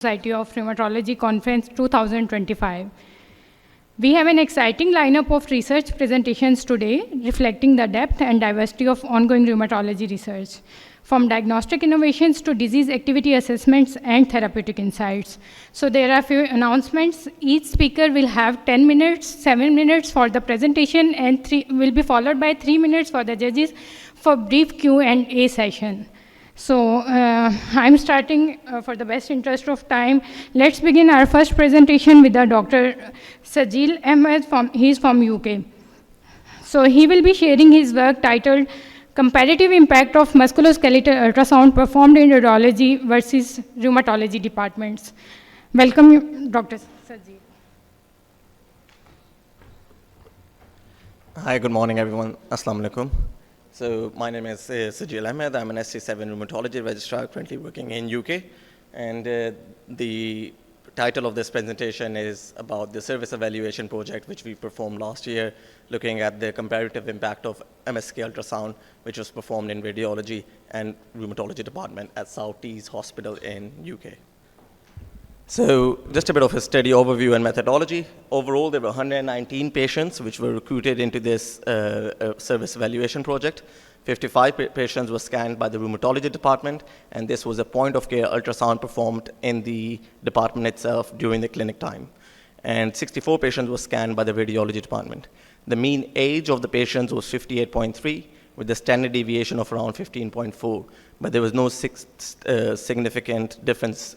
Society of Rheumatology Conference 2025. We have an exciting lineup of research presentations today, reflecting the depth and diversity of ongoing rheumatology research, from diagnostic innovations to disease activity assessments and therapeutic insights. So there are a few announcements. Each speaker will have 10 minutes, 7 minutes for the presentation, and will be followed by 3 minutes for the judges for brief Q&A session. So I'm starting for the best interest of time. Let's begin our first presentation with Dr. Sajeel Ahmad. He's from UK. So he will be sharing his work titled Comparative Impact of Musculoskeletal Ultrasound Performed in Urology versus Rheumatology Departments. Welcome, Dr. Sajeel. Hi, good morning, everyone. Assalamu alaikum. So my name is Sajeel Ahmad. I'm an SC7 rheumatology registrar currently working in UK. And the title of this presentation is about the service evaluation project, which we performed last year, looking at the comparative impact of MSK ultrasound, which was performed in radiology and rheumatology department at South Tees Hospital in UK. So just a bit of a study overview and methodology. Overall, there were 119 patients which were recruited into this service evaluation project. 55 patients were scanned by the rheumatology department, and this was a point-of-care ultrasound performed in the department itself during the clinic time. And 64 patients were scanned by the radiology department. The mean age of the patients was 58.3, with a standard deviation of around 15.4. But there was no significant difference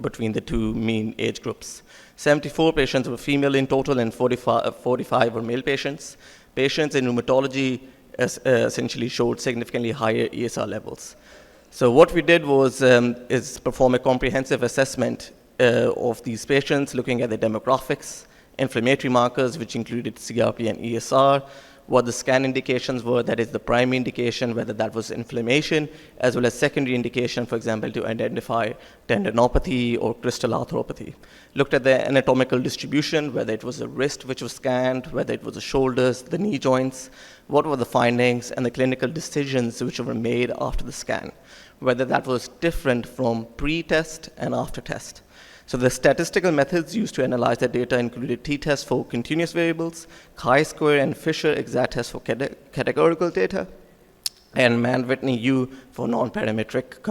between the two mean age groups. 74 patients were female in total, and 45 were male patients. Patients in rheumatology essentially showed significantly higher ESR levels. So what we did was is perform a comprehensive assessment of these patients, looking at the demographics, inflammatory markers, which included CRP and ESR, what the scan indications were, that is the primary indication, whether that was inflammation, as well as secondary indication, for example, to identify tendinopathy or crystal arthropathy. Looked at the anatomical distribution, whether it was the wrist which was scanned, whether it was the shoulders, the knee joints, what were the findings, and the clinical decisions which were made after the scan, whether that was different from pre-test and after test. So the statistical methods used to analyze the data included t-test for continuous variables, chi-square and Fisher exact test for categorical data, and Mann-Whitney U for non-parametric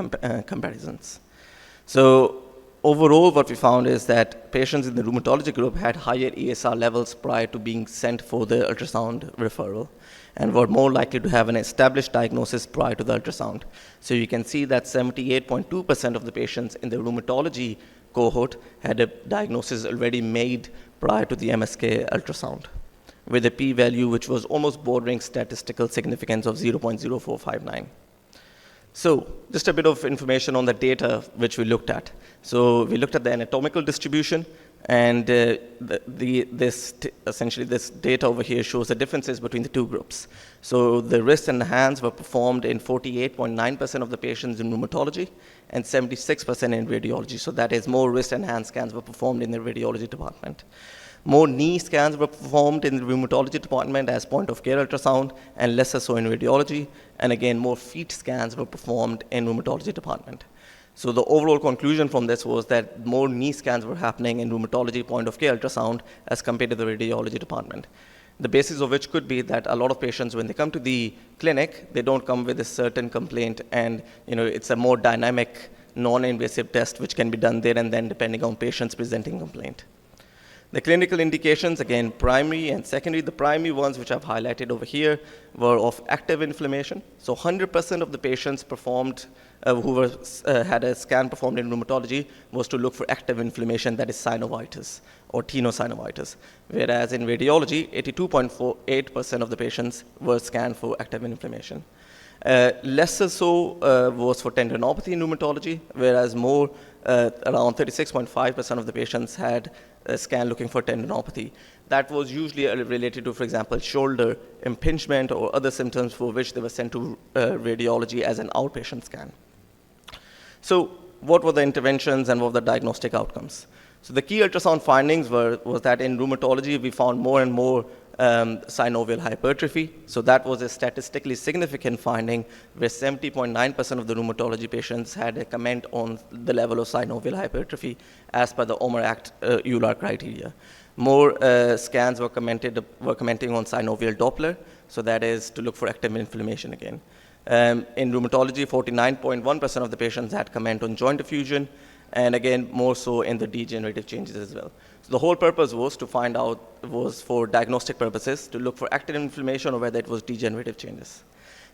comparisons. So overall, what we found is that patients in the rheumatology group had higher ESR levels prior to being sent for the ultrasound referral, and were more likely to have an established diagnosis prior to the ultrasound. So you can see that 78.2% of the patients in the rheumatology cohort had a diagnosis already made prior to the MSK ultrasound, with a p-value which was almost bordering statistical significance of 0.0459. So just a bit of information on the data which we looked at. So we looked at the anatomical distribution, and essentially this data over here shows the differences between the two groups. So the wrist and the hands were performed in 48.9% of the patients in rheumatology and 76% in radiology. So that is, more wrist and hand scans were performed in the radiology department. More knee scans were performed in the rheumatology department as point-of-care ultrasound, and lesser so in radiology. And again, more feet scans were performed in rheumatology department. So the overall conclusion from this was that more knee scans were happening in rheumatology point-of-care ultrasound as compared to the radiology department. The basis of which could be that a lot of patients, when they come to the clinic, they don't come with a certain complaint, and it's a more dynamic, non-invasive test which can be done there and then depending on patient's presenting complaint. The clinical indications, again, primary and secondary. The primary ones, which I've highlighted over here, were of active inflammation. So 100% of the patients performed, who had a scan performed in rheumatology, was to look for active inflammation, that is synovitis or tenosynovitis. Whereas in radiology, 82.48% of the patients were scanned for active inflammation. Lesser so was for tendinopathy in rheumatology, whereas more, around 36.5% of the patients had a scan looking for tendinopathy. That was usually related to, for example, shoulder impingement or other symptoms for which they were sent to radiology as an outpatient scan. So what were the interventions and what were the diagnostic outcomes? So the key ultrasound findings was that in rheumatology, we found more and more synovial hypertrophy. So that was a statistically significant finding where 70.9% of the rheumatology patients had a comment on the level of synovial hypertrophy as per the Omer Act EULAR criteria. More scans were commenting on synovial Doppler, so that is to look for active inflammation again. In rheumatology, 49.1% of the patients had comment on joint effusion, and again, more so in the degenerative changes as well. So the whole purpose was to find out, was for diagnostic purposes, to look for active inflammation or whether it was degenerative changes.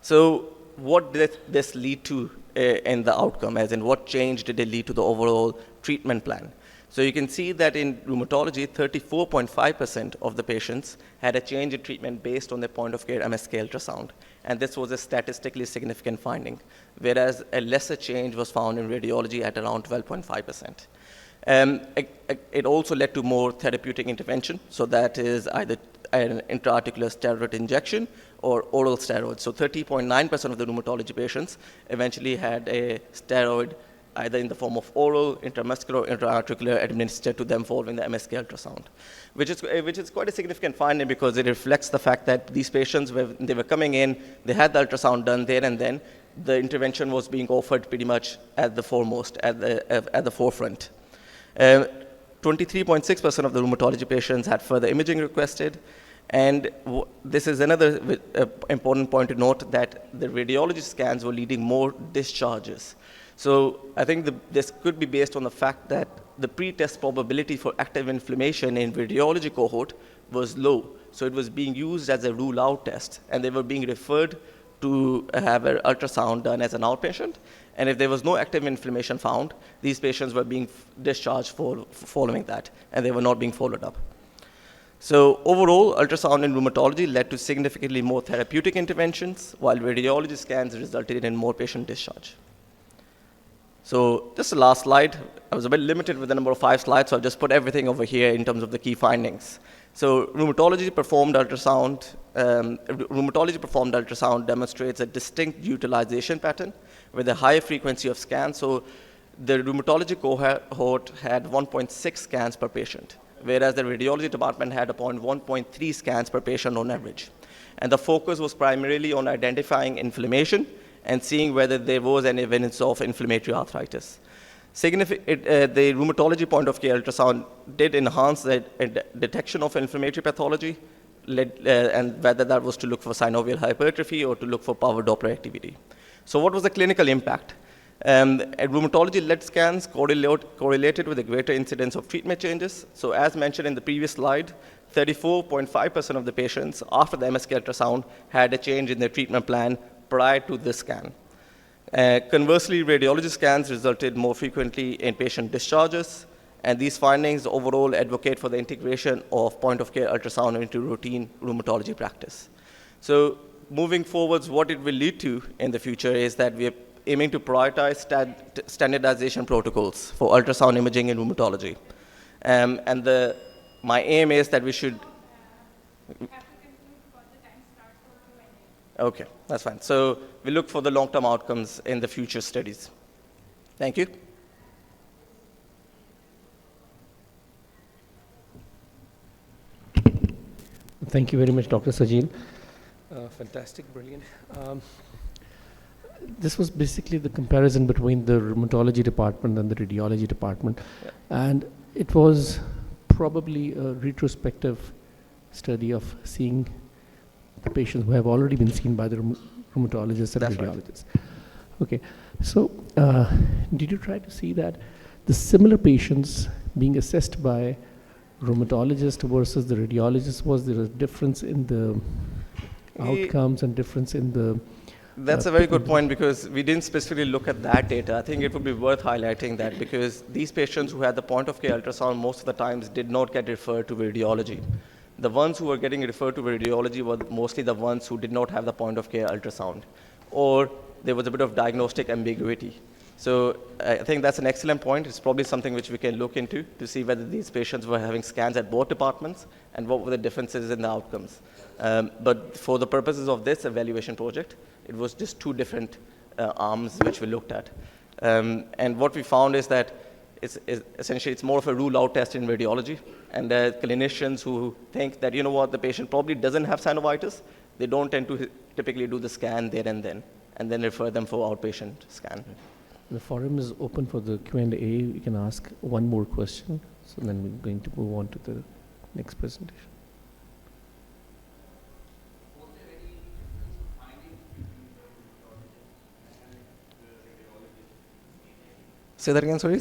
So what did this lead to in the outcome, as in what change did it lead to the overall treatment plan? So you can see that in rheumatology, 34.5% of the patients had a change in treatment based on their point of care MSK ultrasound. And this was a statistically significant finding, whereas a lesser change was found in radiology at around 12.5%. It also led to more therapeutic intervention, so that is either an intra-articular steroid injection or oral steroids. So 30.9% of the rheumatology patients eventually had a steroid either in the form of oral, intramuscular, or intra-articular administered to them following the MSK ultrasound, which is quite a significant finding because it reflects the fact that these patients, when they were coming in, they had the ultrasound done there and then, the intervention was being offered pretty much at the foremost, at the forefront. 23.6% of the rheumatology patients had further imaging requested, and this is another important point to note, that the radiology scans were leading more discharges. So I think this could be based on the fact that the pre-test probability for active inflammation in radiology cohort was low. So it was being used as a rule-out test, and they were being referred to have an ultrasound done as an outpatient. And if there was no active inflammation found, these patients were being discharged following that, and they were not being followed up. So overall, ultrasound in rheumatology led to significantly more therapeutic interventions, while radiology scans resulted in more patient discharge. So just the last slide. I was a bit limited with the number of 5 slides, so I'll just put everything over here in terms of the key findings. So rheumatology performed ultrasound demonstrates a distinct utilization pattern with a high frequency of scans. So the rheumatology cohort had 1.6 scans per patient, whereas the radiology department had upon 1.3 scans per patient on average. And the focus was primarily on identifying inflammation and seeing whether there was any evidence of inflammatory arthritis. The rheumatology point of care ultrasound did enhance the detection of inflammatory pathology, and whether that was to look for synovial hypertrophy or to look for power Doppler activity. So what was the clinical impact? Rheumatology lead scans correlated with a greater incidence of treatment changes. So as mentioned in the previous slide, 34.5% of the patients after the MSK ultrasound had a change in their treatment plan prior to this scan. Conversely, radiology scans resulted more frequently in patient discharges, and these findings overall advocate for the integration of point-of-care ultrasound into routine rheumatology practice. So moving forwards, what it will lead to in the future is that we are aiming to prioritize standardization protocols for ultrasound imaging in rheumatology. My aim is that we should... Okay, that's fine. So we look for the long-term outcomes in the future studies. Thank you. Thank you very much, Dr. Sajeel. Fantastic, brilliant. This was basically the comparison between the rheumatology department and the radiology department. Yeah. And it was probably a retrospective study of seeing the patients who have already been seen by the rheumatologists and That's radiologists. Right. Okay, so did you try to see that the similar patients being assessed by rheumatologist versus the radiologist, was there a difference in the outcomes and difference in the... That's a very good point, because we didn't specifically look at that data. I think it would be worth highlighting that, because these patients who had the point-of-care ultrasound most of the times did not get referred to radiology. The ones who were getting referred to radiology were mostly the ones who did not have the point-of-care ultrasound, or there was a bit of diagnostic ambiguity. So I think that's an excellent point. It's probably something which we can look into to see whether these patients were having scans at both departments and what were the differences in the outcomes. But for the purposes of this evaluation project, it was just 2 different arms which we looked at. And what we found is that essentially it's more of a rule-out test in radiology. And there are clinicians who think that, you know what, the patient probably doesn't have synovitis. They don't tend to typically do the scan there and then refer them for outpatient scan. The forum is open for the Q&A. You can ask one more question. So then we're going to move on to the next presentation. Say that again, sorry?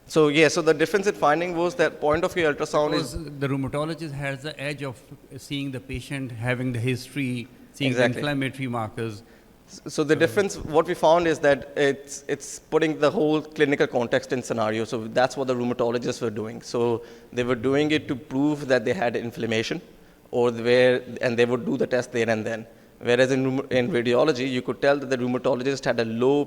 So yeah, so the difference in finding was that point of care ultrasound is... The rheumatologist has the edge of seeing the patient, having the history, seeing Exactly. the inflammatory markers. So the difference, what we found is that it's putting the whole clinical context in scenario. So that's what the rheumatologists were doing. So they were doing it to prove that they had inflammation, and they would do the test there and then. Whereas in radiology, you could tell that the rheumatologist had a low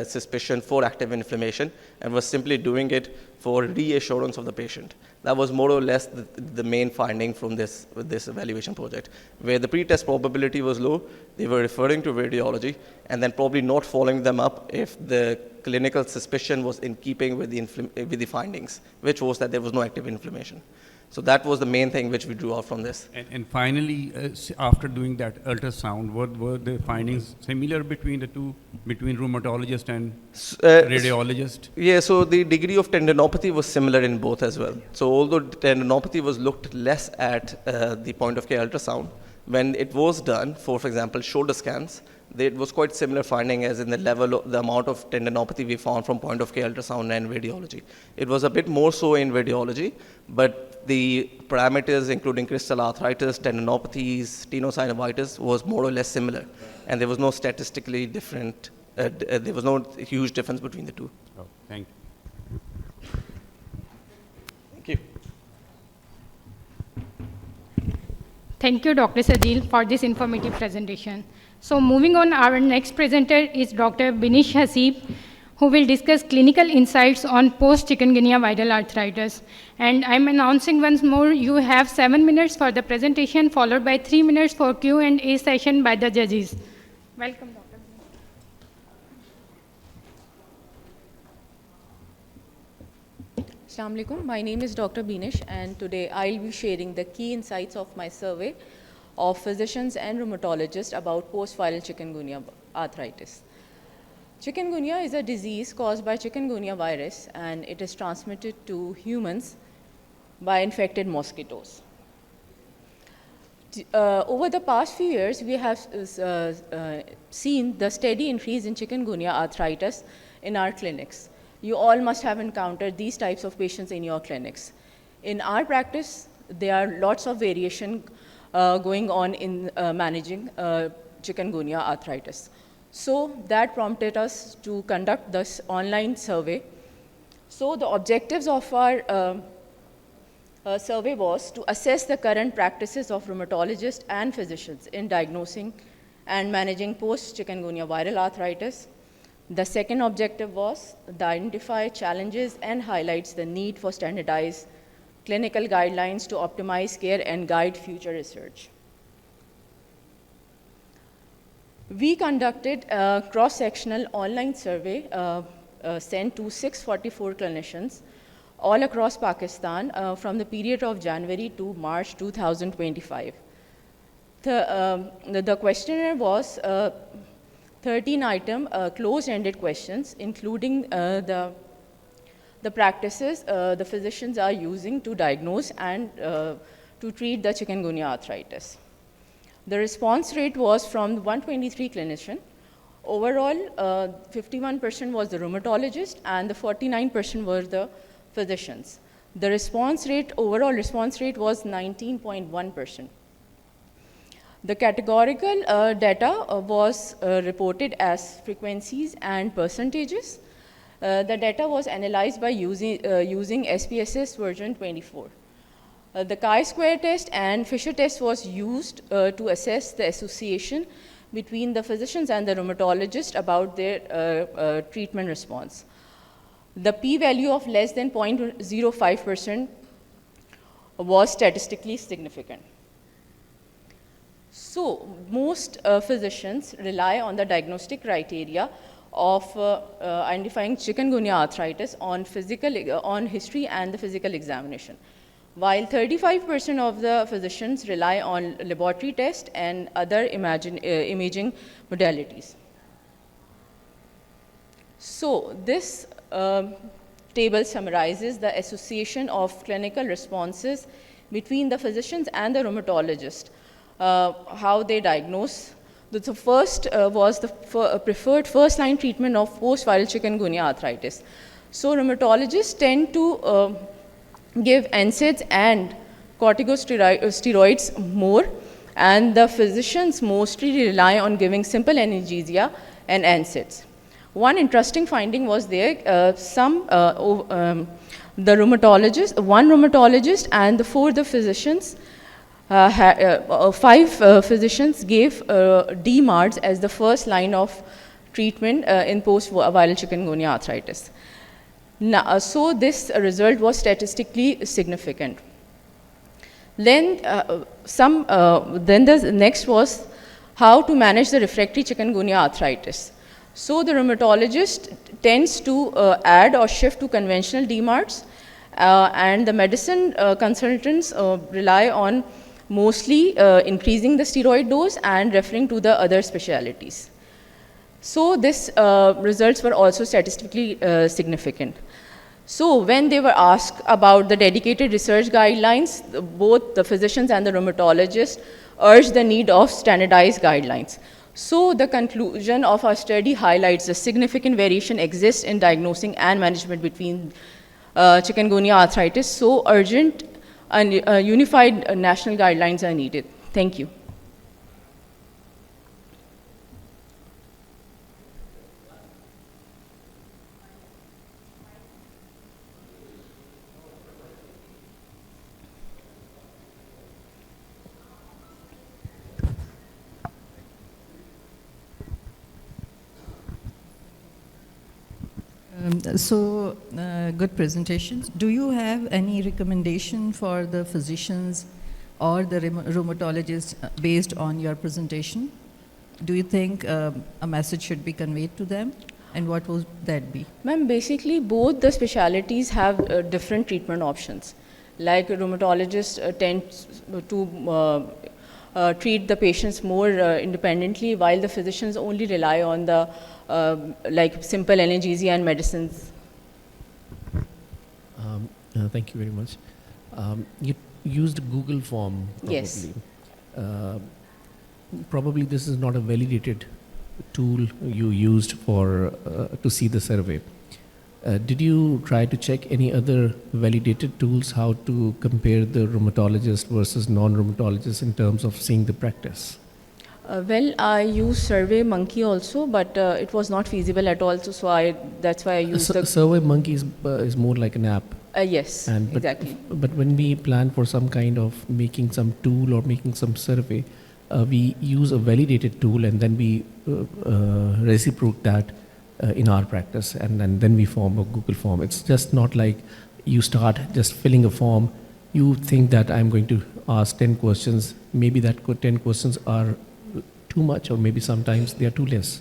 suspicion for active inflammation and was simply doing it for reassurance of the patient. That was more or less the main finding from this evaluation project. Where the pretest probability was low, they were referring to radiology and then probably not following them up if the clinical suspicion was in keeping with the findings, which was that there was no active inflammation. So that was the main thing which we drew out from this. And finally, after doing that ultrasound, were the findings similar between the two, between rheumatologist and radiologist? Yeah, so the degree of tendinopathy was similar in both as well. So although tendinopathy was looked less at the point of care ultrasound, when it was done for example, shoulder scans, it was quite similar finding as in the amount of tendinopathy we found from point of care ultrasound and radiology. It was a bit more so in radiology, but the parameters including crystal arthritis, tendinopathies, tenosynovitis was more or less similar. And there was no statistically different, there was no huge difference between the two. Oh, thank you. Thank you. Thank you, Dr. Sajeel, for this informative presentation. So moving on, our next presenter is Dr. Binish Haseeb, who will discuss clinical insights on post-chikungunya viral arthritis. And I'm announcing once more, you have 7 minutes for the presentation, followed by 3 minutes for Q&A session by the judges. Welcome, Dr. Assalamu alaikum. My name is Dr. Binish, and today I'll be sharing the key insights of my survey of physicians and rheumatologists about post-viral chikungunya arthritis. Chikungunya is a disease caused by chikungunya virus, and it is transmitted to humans by infected mosquitoes. Over the past few years, we have seen the steady increase in chikungunya arthritis in our clinics. You all must have encountered these types of patients in your clinics. In our practice, there are lots of variation going on in managing chikungunya arthritis. So that prompted us to conduct this online survey. So the objectives of our survey was to assess the current practices of rheumatologists and physicians in diagnosing and managing post-chikungunya viral arthritis. The second objective was to identify challenges and highlights the need for standardized clinical guidelines to optimize care and guide future research. We conducted a cross-sectional online survey sent to 644 clinicians all across Pakistan from the period of January to March 2025. The questionnaire was 13-item closed-ended questions, including the practices the physicians are using to diagnose and to treat the chikungunya arthritis. The response rate was from 123 clinicians. Overall, 51% was the rheumatologist and the 49% were the physicians. The overall response rate was 19.1%. The categorical data was reported as frequencies and percentages. The data was analyzed by using SPSS version 24. The chi-square test and Fisher test was used to assess the association between the physicians and the rheumatologist about their treatment response. The p-value of less than 0.05% was statistically significant. So most physicians rely on the diagnostic criteria of identifying chikungunya arthritis on history and the physical examination, while 35% of the physicians rely on laboratory tests and other imaging modalities. So this table summarizes the association of clinical responses between the physicians and the rheumatologist, how they diagnose. The first was the preferred first-line treatment of post-viral chikungunya arthritis. So rheumatologists tend to give NSAIDs and corticosteroids more, and the physicians mostly rely on giving simple analgesia and NSAIDs. One interesting finding was there, one rheumatologist and the 4 other physicians, 5 physicians gave DMARDs as the first line of treatment in post-viral chikungunya arthritis. Now, so this result was statistically significant. Then, then the next was how to manage the refractory chikungunya arthritis. So the rheumatologist tends to add or shift to conventional DMARDs, and the medicine consultants rely on mostly increasing the steroid dose and referring to the other specialties. So this results were also statistically significant. So when they were asked about the dedicated research guidelines, both the physicians and the rheumatologists urged the need of standardized guidelines. So the conclusion of our study highlights the significant variation exists in diagnosing and management between chikungunya arthritis. So urgent and unified national guidelines are needed. Thank you. Good presentations. Do you have any recommendation for the physicians or the rheumatologists based on your presentation? Do you think a message should be conveyed to them? And what would that be? Ma'am, basically both the specialities have different treatment options. Like rheumatologists tend to treat the patients more independently, while the physicians only rely on the like simple analgesia and medicines. Thank you very much. You used Google form, probably. Yes. Probably this is not a validated tool you used for to see the survey. Did you try to check any other validated tools, how to compare the rheumatologist versus non-rheumatologist in terms of seeing the practice? Well, I used Survey Monkey also, but it was not feasible at all. So that's why I used the Survey Monkey is more like an app. Yes, exactly. But when we plan for some kind of making some tool or making some survey, we use a validated tool and then we reciprocate that in our practice, and then we form a Google form. It's just not like you start just filling a form. You think that I'm going to ask 10 questions. Maybe that 10 questions are too much, or maybe sometimes they are too less.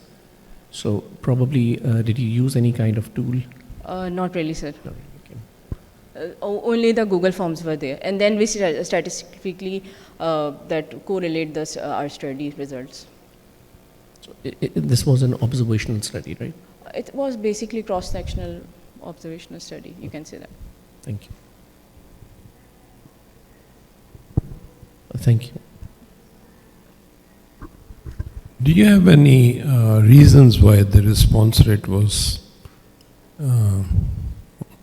So probably, did you use any kind of tool? Not really, sir. No, okay. Only the Google Forms were there. And then we statistically that correlate our study results. So this was an observational study, right? It was basically cross-sectional observational study, you can say that. Thank you. Thank you. Do you have any reasons why the response rate was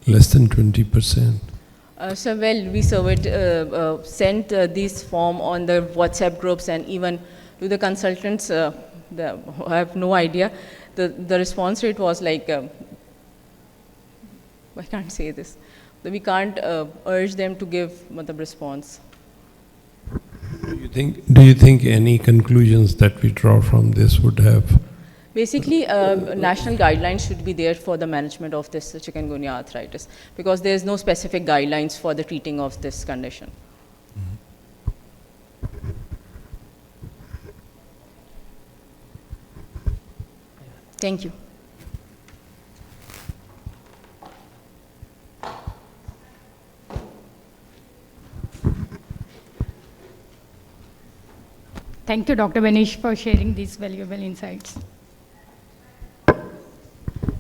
less than 20%? So well, we surveyed, sent this form on the WhatsApp groups and even to the consultants. I have no idea. The response rate was like, I can't say this. We can't urge them to give the response. Do you think any conclusions that we draw from this would have? Basically, national guidelines should be there for the management of this chikungunya arthritis, because there is no specific guidelines for the treating of this condition. Thank you. Thank you, Dr. Binish, for sharing these valuable insights.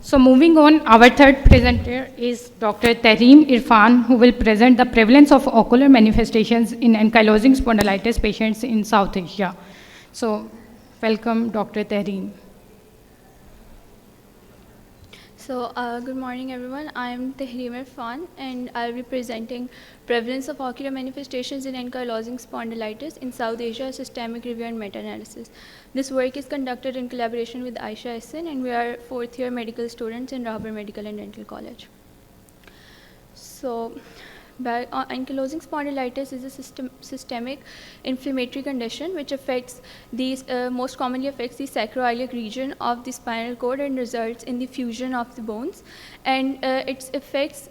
So moving on, our third presenter is Dr. Tahreem Irfan, who will present the prevalence of ocular manifestations in ankylosing spondylitis patients in South Asia. So welcome, Dr. Tahreem. So, good morning everyone. I am Tahreem Irfan and I will be presenting prevalence of ocular manifestations in ankylosing spondylitis in South Asia, systemic review and meta-analysis. This work is conducted in collaboration with Ayesha Ahsan and we are fourth year medical students in Rahbar Medical and Dental College. So, ankylosing spondylitis is a systemic inflammatory condition which affects these most commonly affects the sacroiliac region of the spinal cord and results in the fusion of the bones, and its effects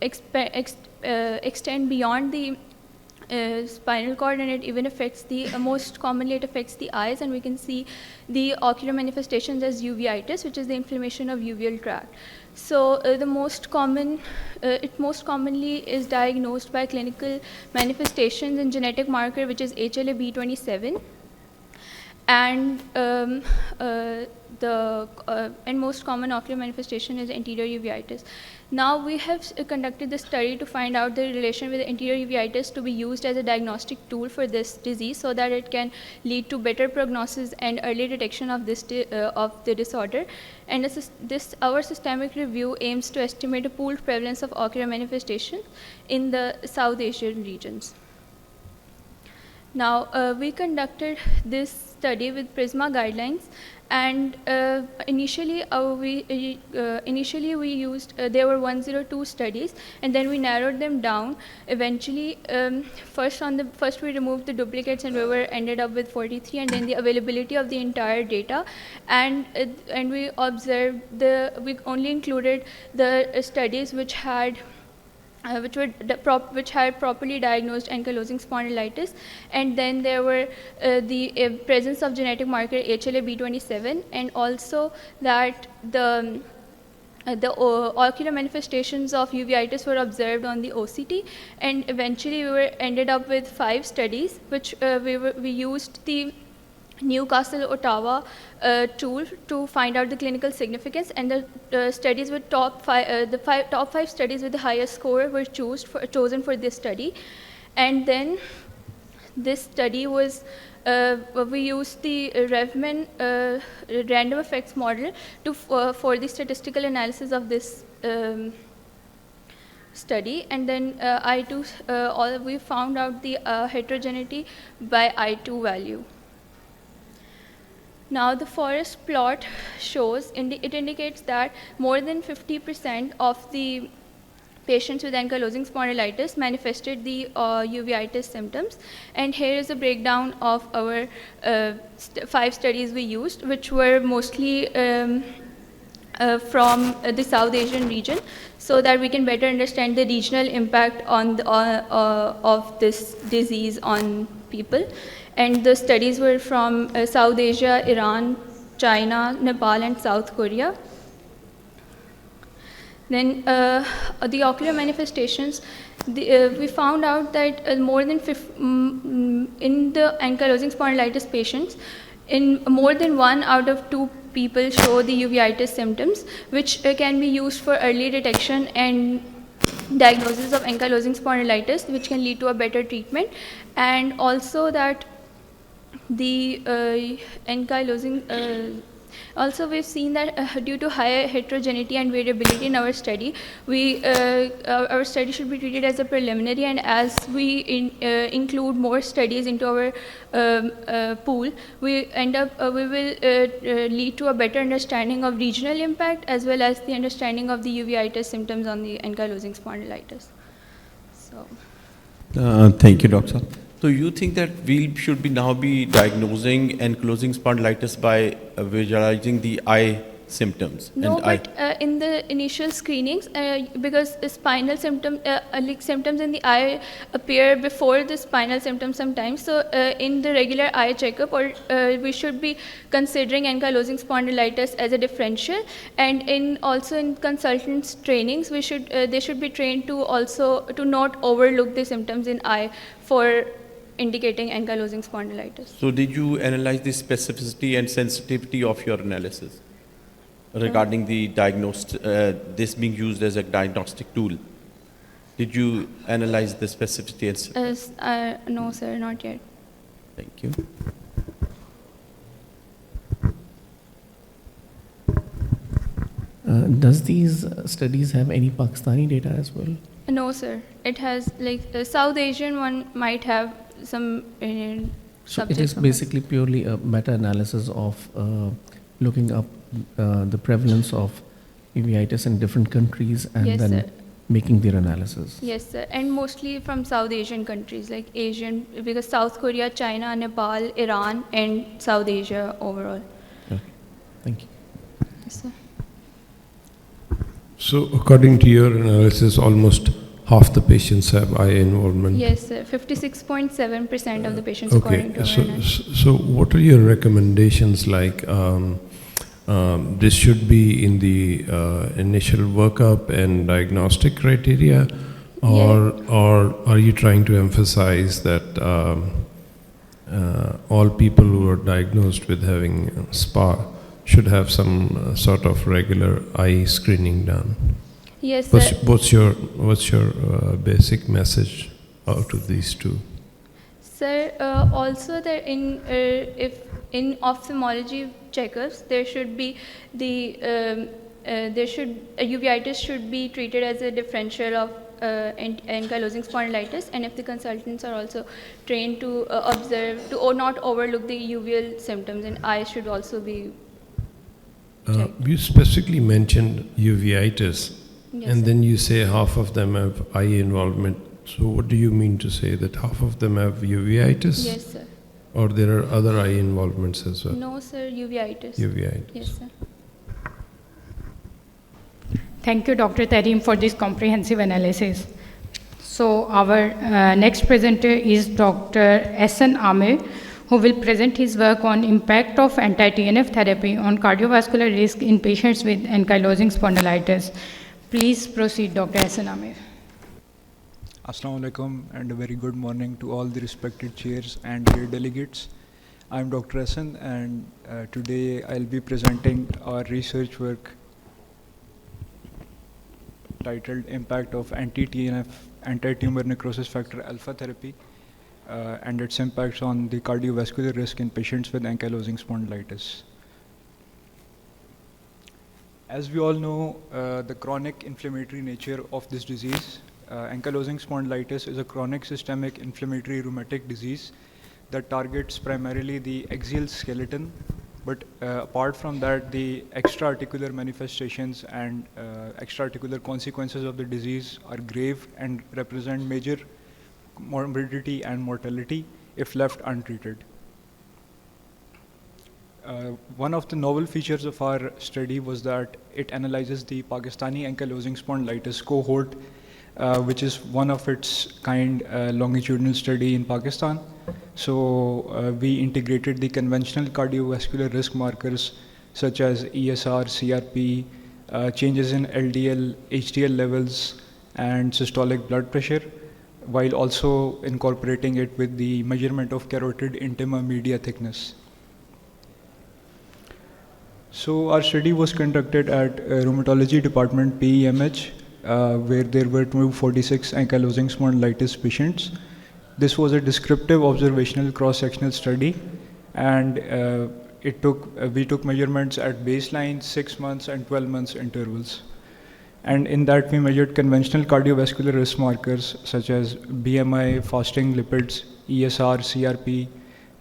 extend beyond the spinal cord, and it even affects the most commonly it affects the eyes, and we can see the ocular manifestations as uveitis, which is the inflammation of uveal tract. So it most commonly is diagnosed by clinical manifestations and genetic marker, which is HLA-B27, and and most common ocular manifestation is anterior uveitis. Now we have conducted this study to find out the relation with anterior uveitis to be used as a diagnostic tool for this disease, so that it can lead to better prognosis and early detection of this of the disorder. And our systemic review aims to estimate a pooled prevalence of ocular manifestation in the South Asian regions. Now we conducted this study with PRISMA guidelines, and initially we used there were 102 studies, and then we narrowed them down. Eventually, first we removed the duplicates, and we ended up with 43, and then the availability of the entire data, and we observed we only included the studies which had properly diagnosed ankylosing spondylitis, and then there were the presence of genetic marker HLA-B27, and also that the ocular manifestations of uveitis were observed on the OCT, and eventually we ended up with 5 studies, which we used the Newcastle Ottawa tool to find out the clinical significance, and the studies with top 5 studies with the highest score were chosen for this study. And then this study was we used the Revman random effects model for the statistical analysis of this study, and then we found out the heterogeneity by I2 value. Now the forest plot shows, it indicates that more than 50% of the patients with ankylosing spondylitis manifested the uveitis symptoms, and here is a breakdown of our 5 studies we used, which were mostly from the South Asian region, so that we can better understand the regional impact on of this disease on people. And the studies were from South Asia, Iran, China, Nepal, and South Korea. Then the ocular manifestations, we found out that more than in the ankylosing spondylitis patients, in more than 1 out of 2 people show the uveitis symptoms, which can be used for early detection and diagnosis of ankylosing spondylitis, which can lead to a better treatment. And also that the ankylosing also we've seen that due to higher heterogeneity and variability in our study, our study should be treated as a preliminary, and as we include more studies into our pool, we will lead to a better understanding of regional impact as well as the understanding of the uveitis symptoms on the ankylosing spondylitis. So. Thank you, Doctor. So you think that we should now be diagnosing ankylosing spondylitis by visualizing the eye symptoms? No, but in the initial screenings, because the spinal symptoms in the eye appear before the spinal symptoms sometimes. So in the regular eye checkup, we should be considering ankylosing spondylitis as a differential, and also in consultants' trainings, they should be trained to not overlook the symptoms in eye for indicating ankylosing spondylitis. So did you analyze the specificity and sensitivity of your analysis regarding the this being used as a diagnostic tool? Did you analyze the specificity and sensitivity? No, sir, not yet. Thank you. Does these studies have any Pakistani data as well? No, sir. It has, like, the South Asian one might have some So it is basically purely a meta-analysis of looking up the prevalence of uveitis in different countries and Yes, then sir. making their analysis. Yes, sir. And mostly from South Asian countries, like Asian, because South Korea, China, Nepal, Iran, and South Asia overall. Okay. Thank you. Yes, sir. So according to your analysis, almost half the patients have eye involvement. Yes, sir. 56.7% of the patients according to our analysis. So what are your recommendations like? This should be in the initial workup and diagnostic criteria, or are you trying to emphasize that all people who are diagnosed with having SPA should have some sort of regular eye screening done? Yes, sir. What's your basic message out of these two? Sir, also that if in ophthalmology checkups, there should be uveitis should be treated as a differential of ankylosing spondylitis, and if the consultants are also trained to observe or not overlook the uveal symptoms, and eyes should also be checked. You specifically mentioned uveitis, Yes, and sir. then you say half of them have eye involvement. So what do you mean to say, that half of them have uveitis? Yes, sir. Or there are other eye involvements as well? No, sir, uveitis. Uveitis. Yes, sir. Thank you, Dr. Tareem, for this comprehensive analysis. So our next presenter is Dr. Ahsan Amer, who will present his work on impact of anti-TNF therapy on cardiovascular risk in patients with ankylosing spondylitis. Please proceed, Dr. Ahsan Amer. Assalamu alaikum and a very good morning to all the respected chairs and dear delegates. I'm Dr. Ahsan, and today I'll be presenting our research work titled Impact of Anti-TNF, Anti-Tumor Necrosis Factor Alpha Therapy and its impacts on the cardiovascular risk in patients with ankylosing spondylitis. As we all know, the chronic inflammatory nature of this disease, ankylosing spondylitis is a chronic systemic inflammatory rheumatic disease that targets primarily the axial skeleton, but apart from that, the extra-articular manifestations and extra-articular consequences of the disease are grave and represent major morbidity and mortality if left untreated. One of the novel features of our study was that it analyzes the Pakistani ankylosing spondylitis cohort, which is one of its kind longitudinal study in Pakistan. So we integrated the conventional cardiovascular risk markers such as ESR, CRP, changes in LDL, HDL levels, and systolic blood pressure, while also incorporating it with the measurement of carotid intima media thickness. So our study was conducted at rheumatology department, PEMH, where there were 246 ankylosing spondylitis patients. This was a descriptive observational cross-sectional study, and we took measurements at baseline, 6 months, and 12 months intervals. And in that, we measured conventional cardiovascular risk markers such as BMI, fasting lipids, ESR, CRP,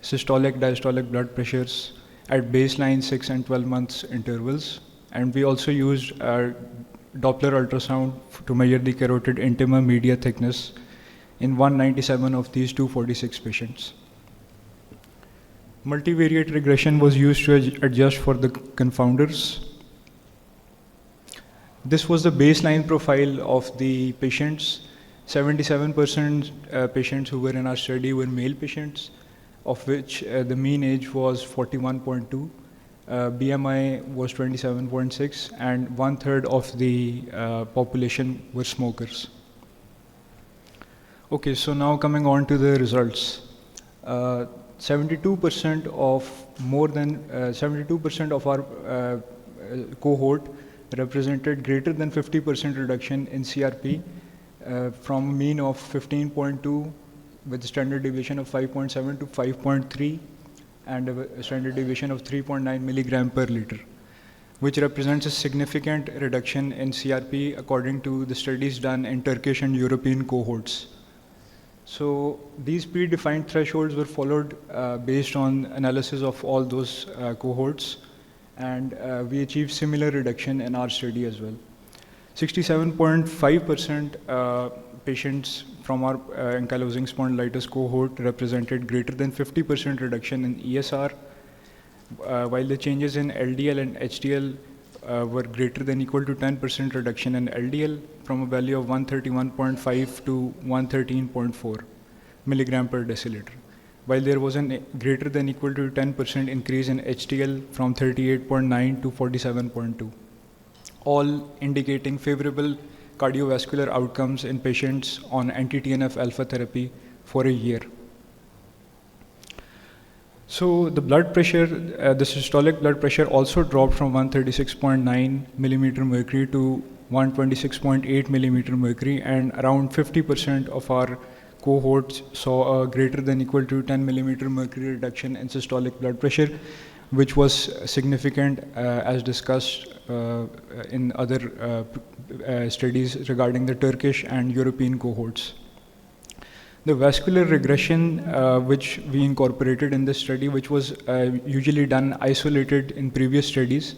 systolic, diastolic blood pressures at baseline, 6 and 12 months intervals. And we also used Doppler ultrasound to measure the carotid intima media thickness in 197 of these 246 patients. Multivariate regression was used to adjust for the confounders. This was the baseline profile of the patients. 77% patients who were in our study were male patients, of which the mean age was 41.2. BMI was 27.6, and 1/3 of the population were smokers. Okay, so now coming on to the results. 72% of our cohort represented greater than 50% reduction in CRP from a mean of 15.2 with a standard deviation of 5.7 to 5.3 and a standard deviation of 3.9 milligram per liter, which represents a significant reduction in CRP according to the studies done in Turkish and European cohorts. So these predefined thresholds were followed based on analysis of all those cohorts, and we achieved similar reduction in our study as well. 67.5% patients from our ankylosing spondylitis cohort represented greater than 50% reduction in ESR, while the changes in LDL and HDL were greater than equal to 10% reduction in LDL from a value of 131.5 to 113.4 milligram per deciliter, while there was a greater than equal to 10% increase in HDL from 38.9 to 47.2, all indicating favorable cardiovascular outcomes in patients on anti-TNF alpha therapy for a year. So the blood pressure, the systolic blood pressure also dropped from 136.9 millimeter mercury to 126.8 millimeter mercury, and around 50% of our cohorts saw a greater than equal to 10 millimeter mercury reduction in systolic blood pressure, which was significant as discussed in other studies regarding the Turkish and European cohorts. The vascular regression which we incorporated in this study, which was usually done isolated in previous studies,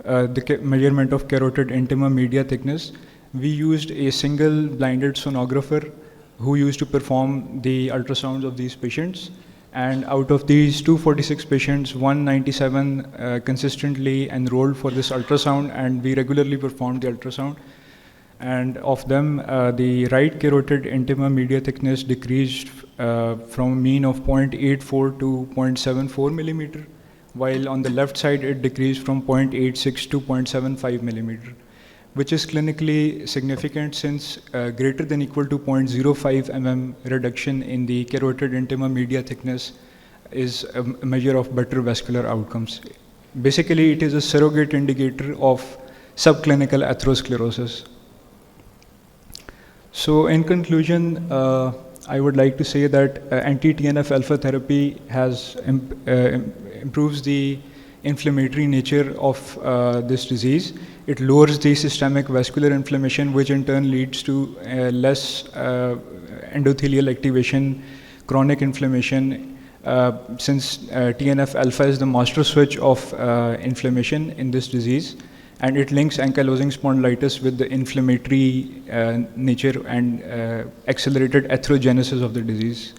the measurement of carotid intima media thickness, we used a single blinded sonographer who used to perform the ultrasounds of these patients. And out of these 246 patients, 197 consistently enrolled for this ultrasound, and we regularly performed the ultrasound. And of them, the right carotid intima media thickness decreased from a mean of 0.84 to 0.74 millimeter, while on the left side it decreased from 0.86 to 0.75 millimeter, which is clinically significant since greater than equal to 0.05 mm reduction in the carotid intima media thickness is a measure of better vascular outcomes. Basically, it is a surrogate indicator of subclinical atherosclerosis. So in conclusion, I would like to say that anti-TNF alpha therapy has improves the inflammatory nature of this disease. It lowers the systemic vascular inflammation, which in turn leads to less endothelial activation, chronic inflammation, since TNF alpha is the master switch of inflammation in this disease, and it links ankylosing spondylitis with the inflammatory nature and accelerated atherogenesis of the disease.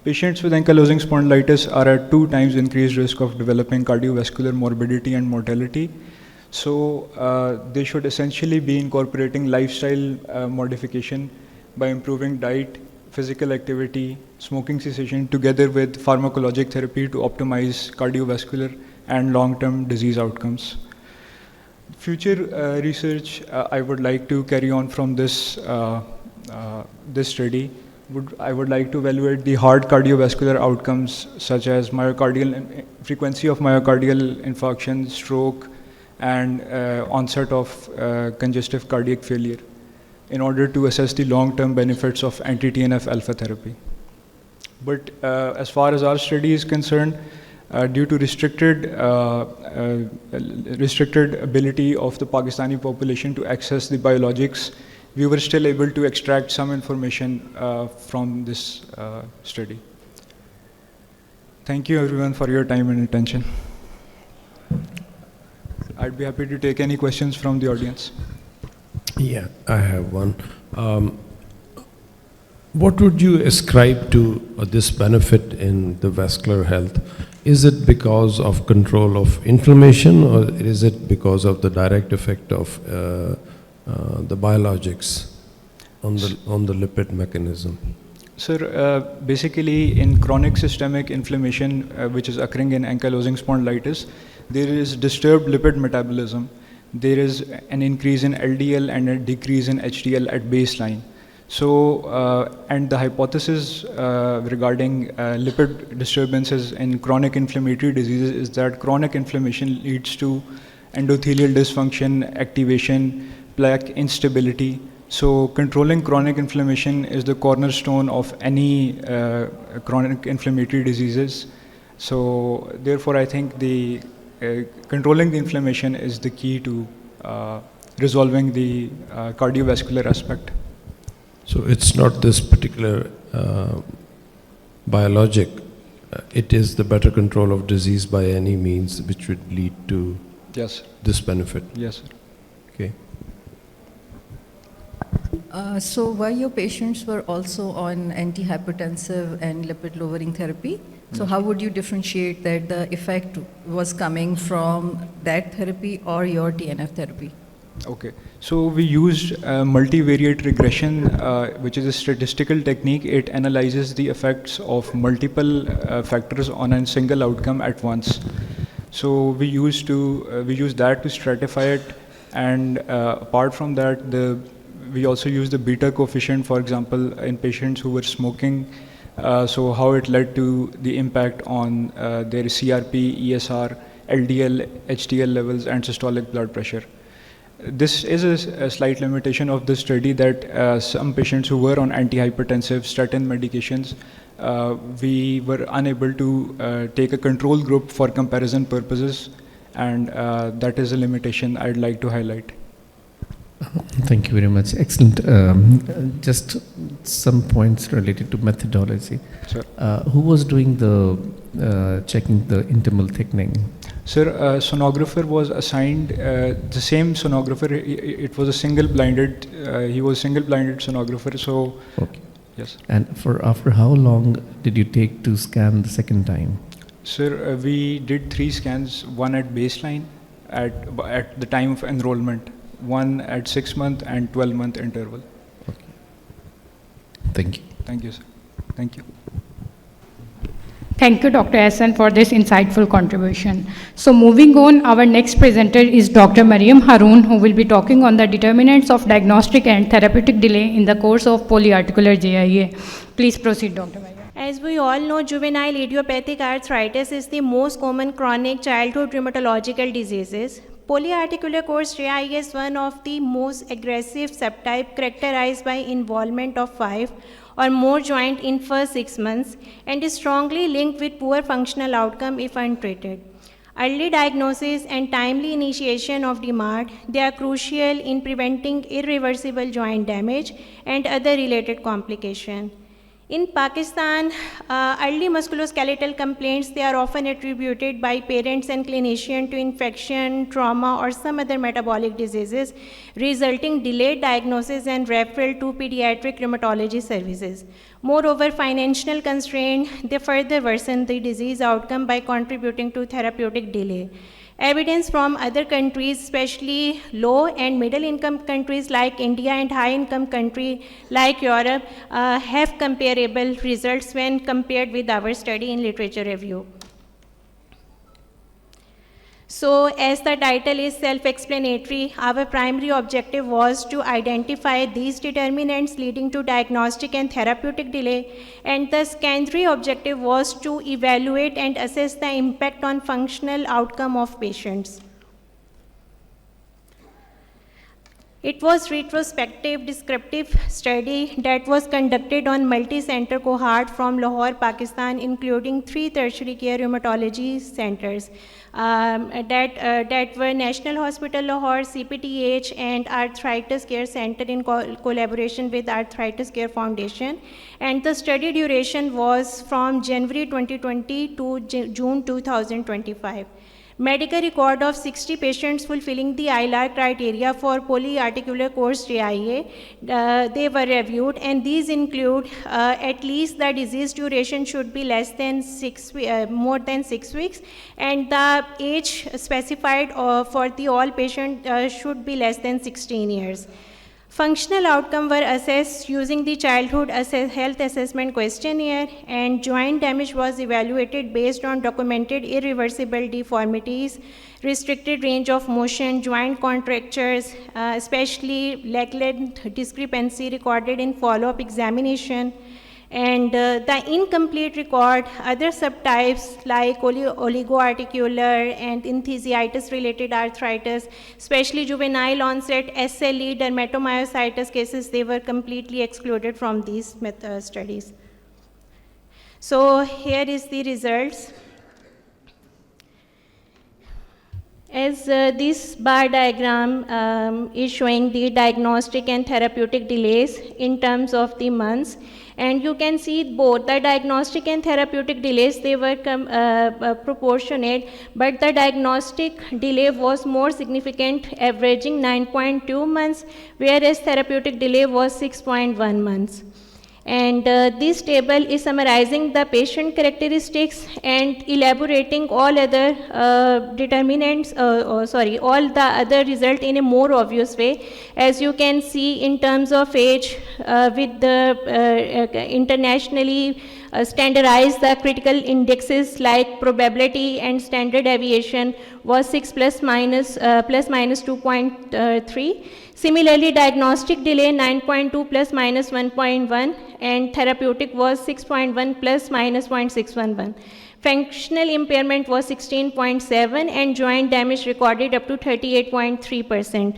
Patients with ankylosing spondylitis are at 2 times increased risk of developing cardiovascular morbidity and mortality. So they should essentially be incorporating lifestyle modification by improving diet, physical activity, smoking cessation, together with pharmacologic therapy to optimize cardiovascular and long-term disease outcomes. Future research I would like to carry on from this this study. I would like to evaluate the hard cardiovascular outcomes such as frequency of myocardial infarction, stroke, and onset of congestive cardiac failure in order to assess the long-term benefits of anti-TNF alpha therapy. But as far as our study is concerned, due to restricted ability of the Pakistani population to access the biologics, we were still able to extract some information from this study. Thank you everyone for your time and attention. I'd be happy to take any questions from the audience. Yeah, I have one. What would you ascribe to this benefit in the vascular health? Is it because of control of inflammation, or is it because of the direct effect of the biologics on the lipid mechanism? Sir, basically in chronic systemic inflammation which is occurring in ankylosing spondylitis, there is disturbed lipid metabolism. There is an increase in LDL and a decrease in HDL at baseline. So, and the hypothesis regarding lipid disturbances in chronic inflammatory diseases is that chronic inflammation leads to endothelial dysfunction, activation, plaque instability. So controlling chronic inflammation is the cornerstone of any chronic inflammatory diseases. So therefore, I think the controlling the inflammation is the key to resolving the cardiovascular aspect. So it's not this particular biologic, it is the better control of disease by any means which would lead to this benefit. Yes, sir. Okay. So why your patients were also on antihypertensive and lipid lowering therapy? So how would you differentiate that the effect was coming from that therapy or your TNF therapy? Okay, so we used multivariate regression, which is a statistical technique. It analyzes the effects of multiple factors on a single outcome at once. So we use that to stratify it, and apart from that, we also use the beta coefficient, for example, in patients who were smoking. So how it led to the impact on their CRP, ESR, LDL, HDL levels, and systolic blood pressure. This is a slight limitation of the study that some patients who were on antihypertensive statin medications, we were unable to take a control group for comparison purposes, and that is a limitation I'd like to highlight. Thank you very much. Excellent. Just some points related to methodology. Sir. Who was doing the checking the interval thickening? Sir, sonographer was assigned, the same sonographer, it was a single-blinded, he was single-blinded sonographer, so, okay. Yes. And after how long did you take to scan the second time? Sir, we did 3 scans, one at baseline, at the time of enrollment, one at 6-month and 12-month interval. Okay. Thank you. Thank you, sir. Thank you. Thank you, Dr. Ahsan, for this insightful contribution. So moving on, our next presenter is Dr. Maryam Haroon, who will be talking on the determinants of diagnostic and therapeutic delay in the course of polyarticular JIA. Please proceed, Dr. Maryam. As we all know, juvenile idiopathic arthritis is the most common chronic childhood rheumatological diseases. Polyarticular course JIA is one of the most aggressive subtype characterized by involvement of 5 or more joint in first 6 months and is strongly linked with poor functional outcome if untreated. Early diagnosis and timely initiation of DMARD, they are crucial in preventing irreversible joint damage and other related complications. In Pakistan, early musculoskeletal complaints, they are often attributed by parents and clinicians to infection, trauma, or some other metabolic diseases, resulting delayed diagnosis and referral to pediatric rheumatology services. Moreover, financial constraints, they further worsen the disease outcome by contributing to therapeutic delay. Evidence from other countries, especially low and middle income countries like India and high income countries like Europe, have comparable results when compared with our study in literature review. So, as the title is self-explanatory, our primary objective was to identify these determinants leading to diagnostic and therapeutic delay, and the secondary objective was to evaluate and assess the impact on functional outcome of patients. It was retrospective descriptive study that was conducted on multi-center cohort from Lahore, Pakistan, including 3 tertiary care rheumatology centers that were National Hospital Lahore, CPTH, and Arthritis Care Center in collaboration with Arthritis Care Foundation. And the study duration was from January 2020 to June 2025. Medical record of 60 patients fulfilling the ILR criteria for polyarticular course JIA, they were reviewed, and these include at least the disease duration should be less than more than 6 weeks, and the age specified for the all patients should be less than 16 years. Functional outcomes were assessed using the childhood health assessment questionnaire, and joint damage was evaluated based on documented irreversible deformities, restricted range of motion, joint contractures, especially leg length discrepancy recorded in follow-up examination, and the incomplete record, other subtypes like oligoarticular and enthesitis-related arthritis, especially juvenile onset SLE, dermatomyositis cases, they were completely excluded from these studies. So here is the results. As this bar diagram is showing the diagnostic and therapeutic delays in terms of the months, and you can see both the diagnostic and therapeutic delays, they were proportionate, but the diagnostic delay was more significant, averaging 9.2 months, whereas therapeutic delay was 6.1 months. And this table is summarizing the patient characteristics and elaborating all other determinants, all the other result in a more obvious way. As you can see in terms of age, with the internationally standardized, the critical indexes like probability and standard deviation was 6 plus minus 2.3. Similarly, diagnostic delay 9.2 plus minus 1.1, and therapeutic was 6.1 plus minus 0.611. Functional impairment was 16.7, and joint damage recorded up to 38.3%.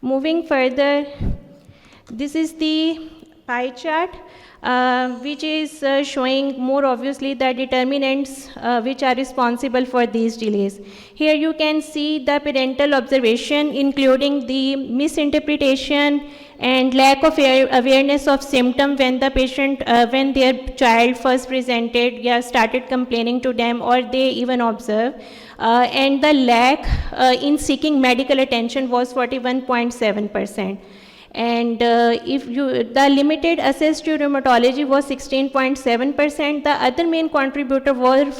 Moving further, this is the pie chart, which is showing more obviously the determinants which are responsible for these delays. Here you can see the parental observation, including the misinterpretation and lack of awareness of symptom when the patient, when their child first presented, started complaining to them, or they even observe. And the lack in seeking medical attention was 41.7%. And the limited access to rheumatology was 16.7%. The other main contributor were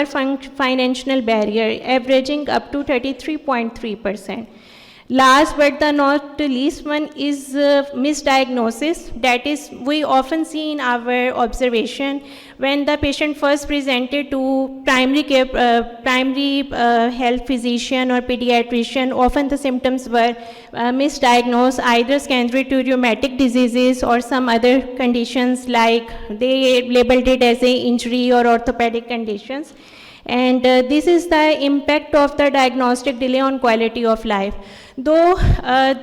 financial barrier, averaging up to 33.3%. Last but the not least one is misdiagnosis. That is, we often see in our observation when the patient first presented to primary health physician or pediatrician, often the symptoms were misdiagnosed, either secondary to rheumatic diseases or some other conditions, like they labeled it as a injury or orthopedic conditions. And this is the impact of the diagnostic delay on quality of life. Though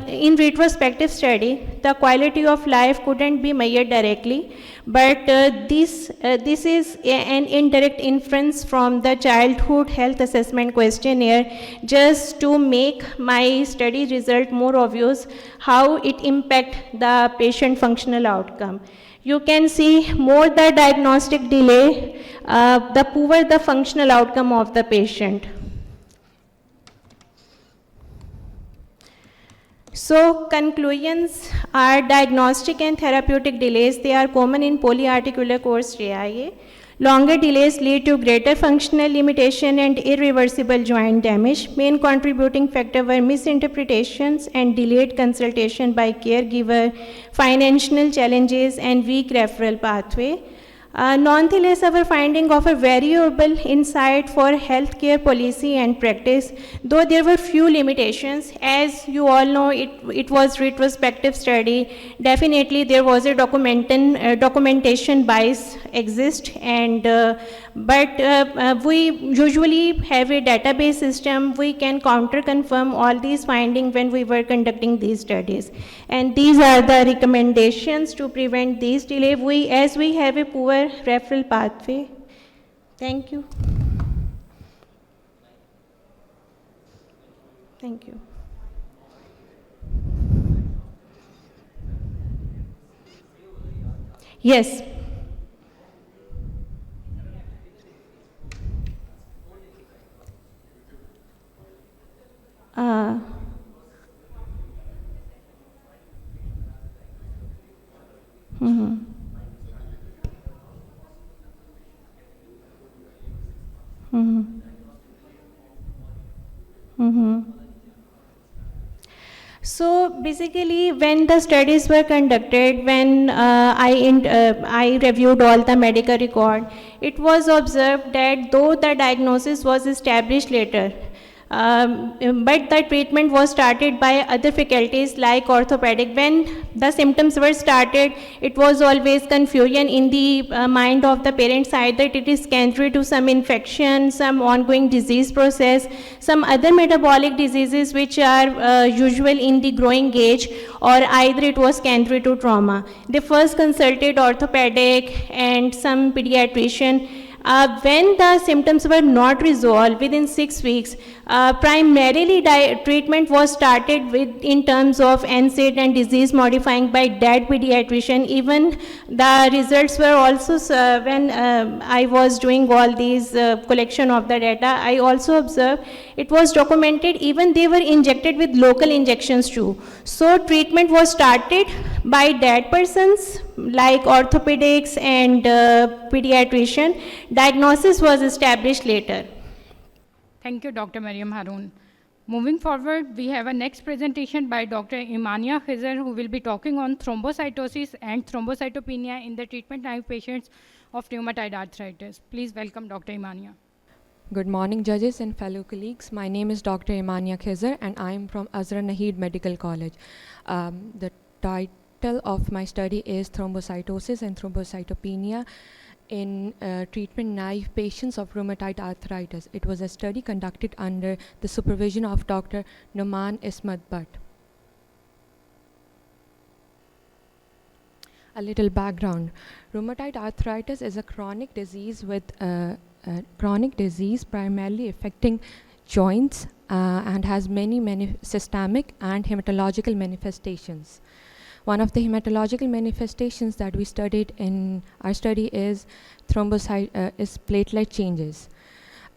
in retrospective study, the quality of life couldn't be measured directly, but this is an indirect inference from the childhood health assessment questionnaire, just to make my study result more obvious how it impacts the patient functional outcome. You can see more the diagnostic delay, the poorer the functional outcome of the patient. So conclusions are diagnostic and therapeutic delays. They are common in polyarticular course JIA. Longer delays lead to greater functional limitation and irreversible joint damage. Main contributing factor were misinterpretations and delayed consultation by caregiver, financial challenges, and weak referral pathway. Nonetheless, our finding offer valuable insight for healthcare policy and practice, though there were few limitations. As you all know, it was retrospective study. Definitely there was a documentation bias exist, and but we usually have a database system. We can counter confirm all these findings when we were conducting these studies. And these are the recommendations to prevent these delay. As we have a poor referral pathway. Thank you. Thank you. Yes. Mm-hmm. Mm-hmm. Mm-hmm. So basically, when the studies were conducted, when I reviewed all the medical record, it was observed that though the diagnosis was established later, but the treatment was started by other faculties like orthopedic. When the symptoms were started, it was always confusion in the mind of the parents, either it is secondary to some infection, some ongoing disease process, some other metabolic diseases which are usual in the growing age, or either it was secondary to trauma. They first consulted orthopedic and some pediatrician. When the symptoms were not resolved within 6 weeks, primarily treatment was started with in terms of NSAID and disease modifying by that pediatrician. Even the results were also, when I was doing all these collection of the data, I also observed it was documented even they were injected with local injections too. So treatment was started by that persons like orthopedics and pediatrician. Diagnosis was established later. Thank you, Dr. Maryam Haroon. Moving forward, we have a next presentation by Dr. Imania, who will be talking on thrombocytosis and thrombocytopenia in the treatment-naive patients of rheumatoid arthritis. Please welcome Dr. Imania. Good morning, judges and fellow colleagues. My name is Dr. Imania Khizr, and I am from Azra Naheed Medical College. The title of my study is Thrombocytosis and Thrombocytopenia in treatment-naive patients of rheumatoid arthritis. It was a study conducted under the supervision of Dr. Numan Ismat Bhatt. A little background. Rheumatoid arthritis is a chronic disease primarily affecting joints and has many systemic and hematological manifestations. One of the hematological manifestations that we studied in our study is platelet changes.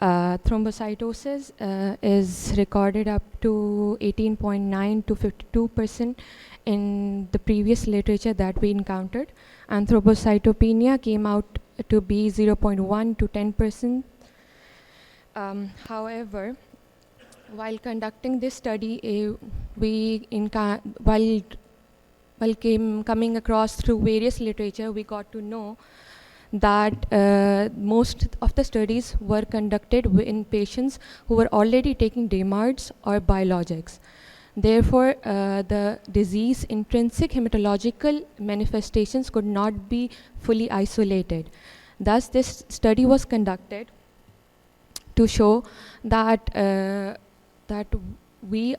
Thrombocytosis is recorded up to 18.9 to 52% in the previous literature that we encountered, and thrombocytopenia came out to be 0.1 to 10%. However, while conducting this study, coming across through various literature, we got to know that most of the studies were conducted in patients who were already taking DMARDs or biologics. Therefore, the disease intrinsic hematological manifestations could not be fully isolated. Thus, this study was conducted to show that we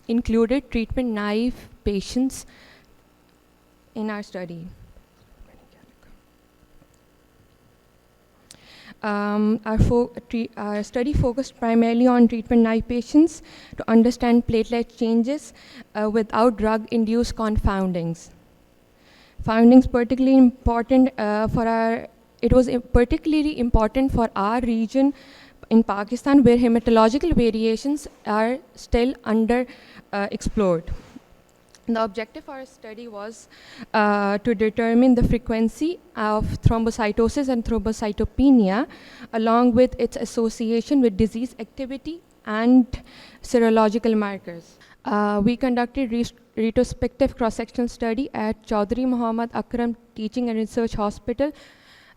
included treatment-naive patients in our study. Our study focused primarily on treatment-naive patients to understand platelet changes without drug-induced confoundings. Findings particularly important particularly important for our region in Pakistan, where hematological variations are still explored. The objective of our study was to determine the frequency of thrombocytosis and thrombocytopenia, along with its association with disease activity and serological markers. We conducted retrospective cross-sectional study at Chaudhry Muhammad Akram Teaching and Research Hospital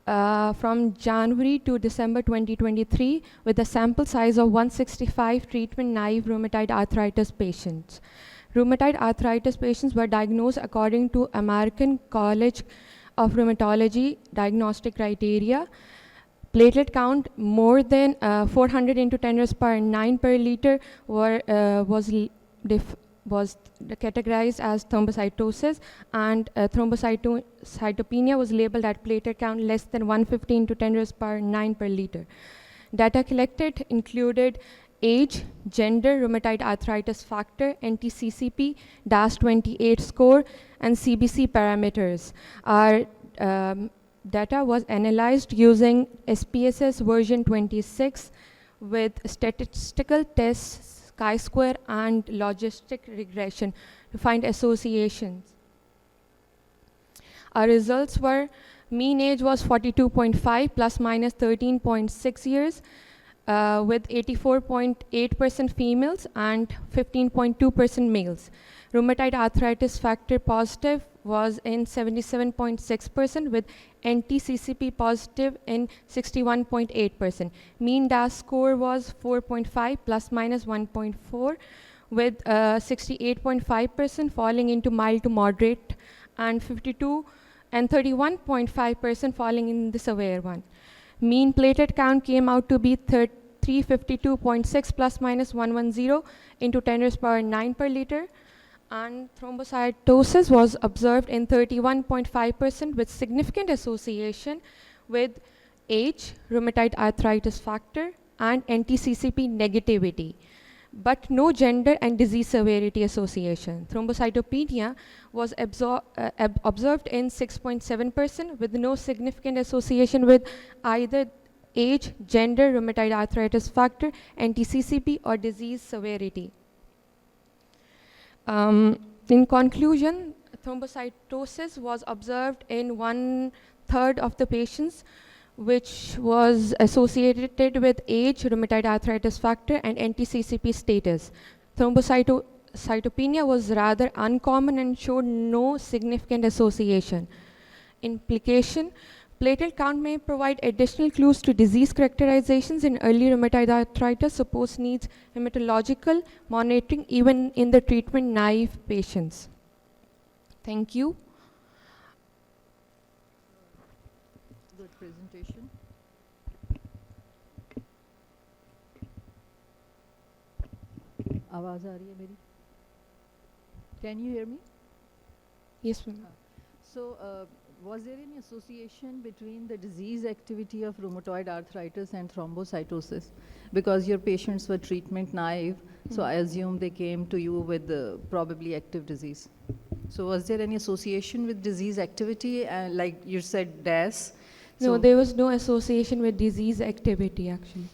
from January to December 2023 with a sample size of 165 treatment-naive rheumatoid arthritis patients. Rheumatoid arthritis patients were diagnosed according to American College of Rheumatology diagnostic criteria. Platelet count more than 400 into 10 raised power 9 per liter was categorized as thrombocytosis, and thrombocytopenia was labeled at platelet count less than 150 into 10 raised power 9 per liter. Data collected included age, gender, rheumatoid arthritis factor, NTCCP, DAS28 score, and CBC parameters. Our data was analyzed using SPSS version 26 with statistical tests, chi-square, and logistic regression to find associations. Our results were mean age was 42.5 plus minus 13.6 years. with 84.8% females and 15.2% males. Rheumatoid arthritis factor positive was in 77.6% with anti-CCP positive in 61.8%. Mean DAS score was 4.5 plus minus 1.4 with 68.5% falling into mild to moderate and 52 and 31.5% falling in the severe one. Mean platelet count came out to be 352.6 plus minus 110 into 10 raised power 9 per liter. And thrombocytosis was observed in 31.5% with significant association with age, rheumatoid arthritis factor, and anti-CCP negativity, but no gender and disease severity association. Thrombocytopenia was observed in 6.7% with no significant association with either age, gender, rheumatoid arthritis factor, anti-CCP, or disease severity. In conclusion, thrombocytosis was observed in 1/3 of the patients, which was associated with age, rheumatoid arthritis factor, and anti-CCP status. Thrombocytopenia was rather uncommon and showed no significant association. Implication: platelet count may provide additional clues to disease characterizations in early rheumatoid arthritis, suppose needs hematological monitoring even in the treatment naive patients. Thank you. Good presentation. आवाज आ रही है मेरी? Can you hear me? Yes, ma'am. So, was there any association between the disease activity of rheumatoid arthritis and thrombocytosis? Because your patients were treatment naive, so I assume they came to you with probably active disease. So was there any association with disease activity, like you said, DAS? No, there was no association with disease activity, actually.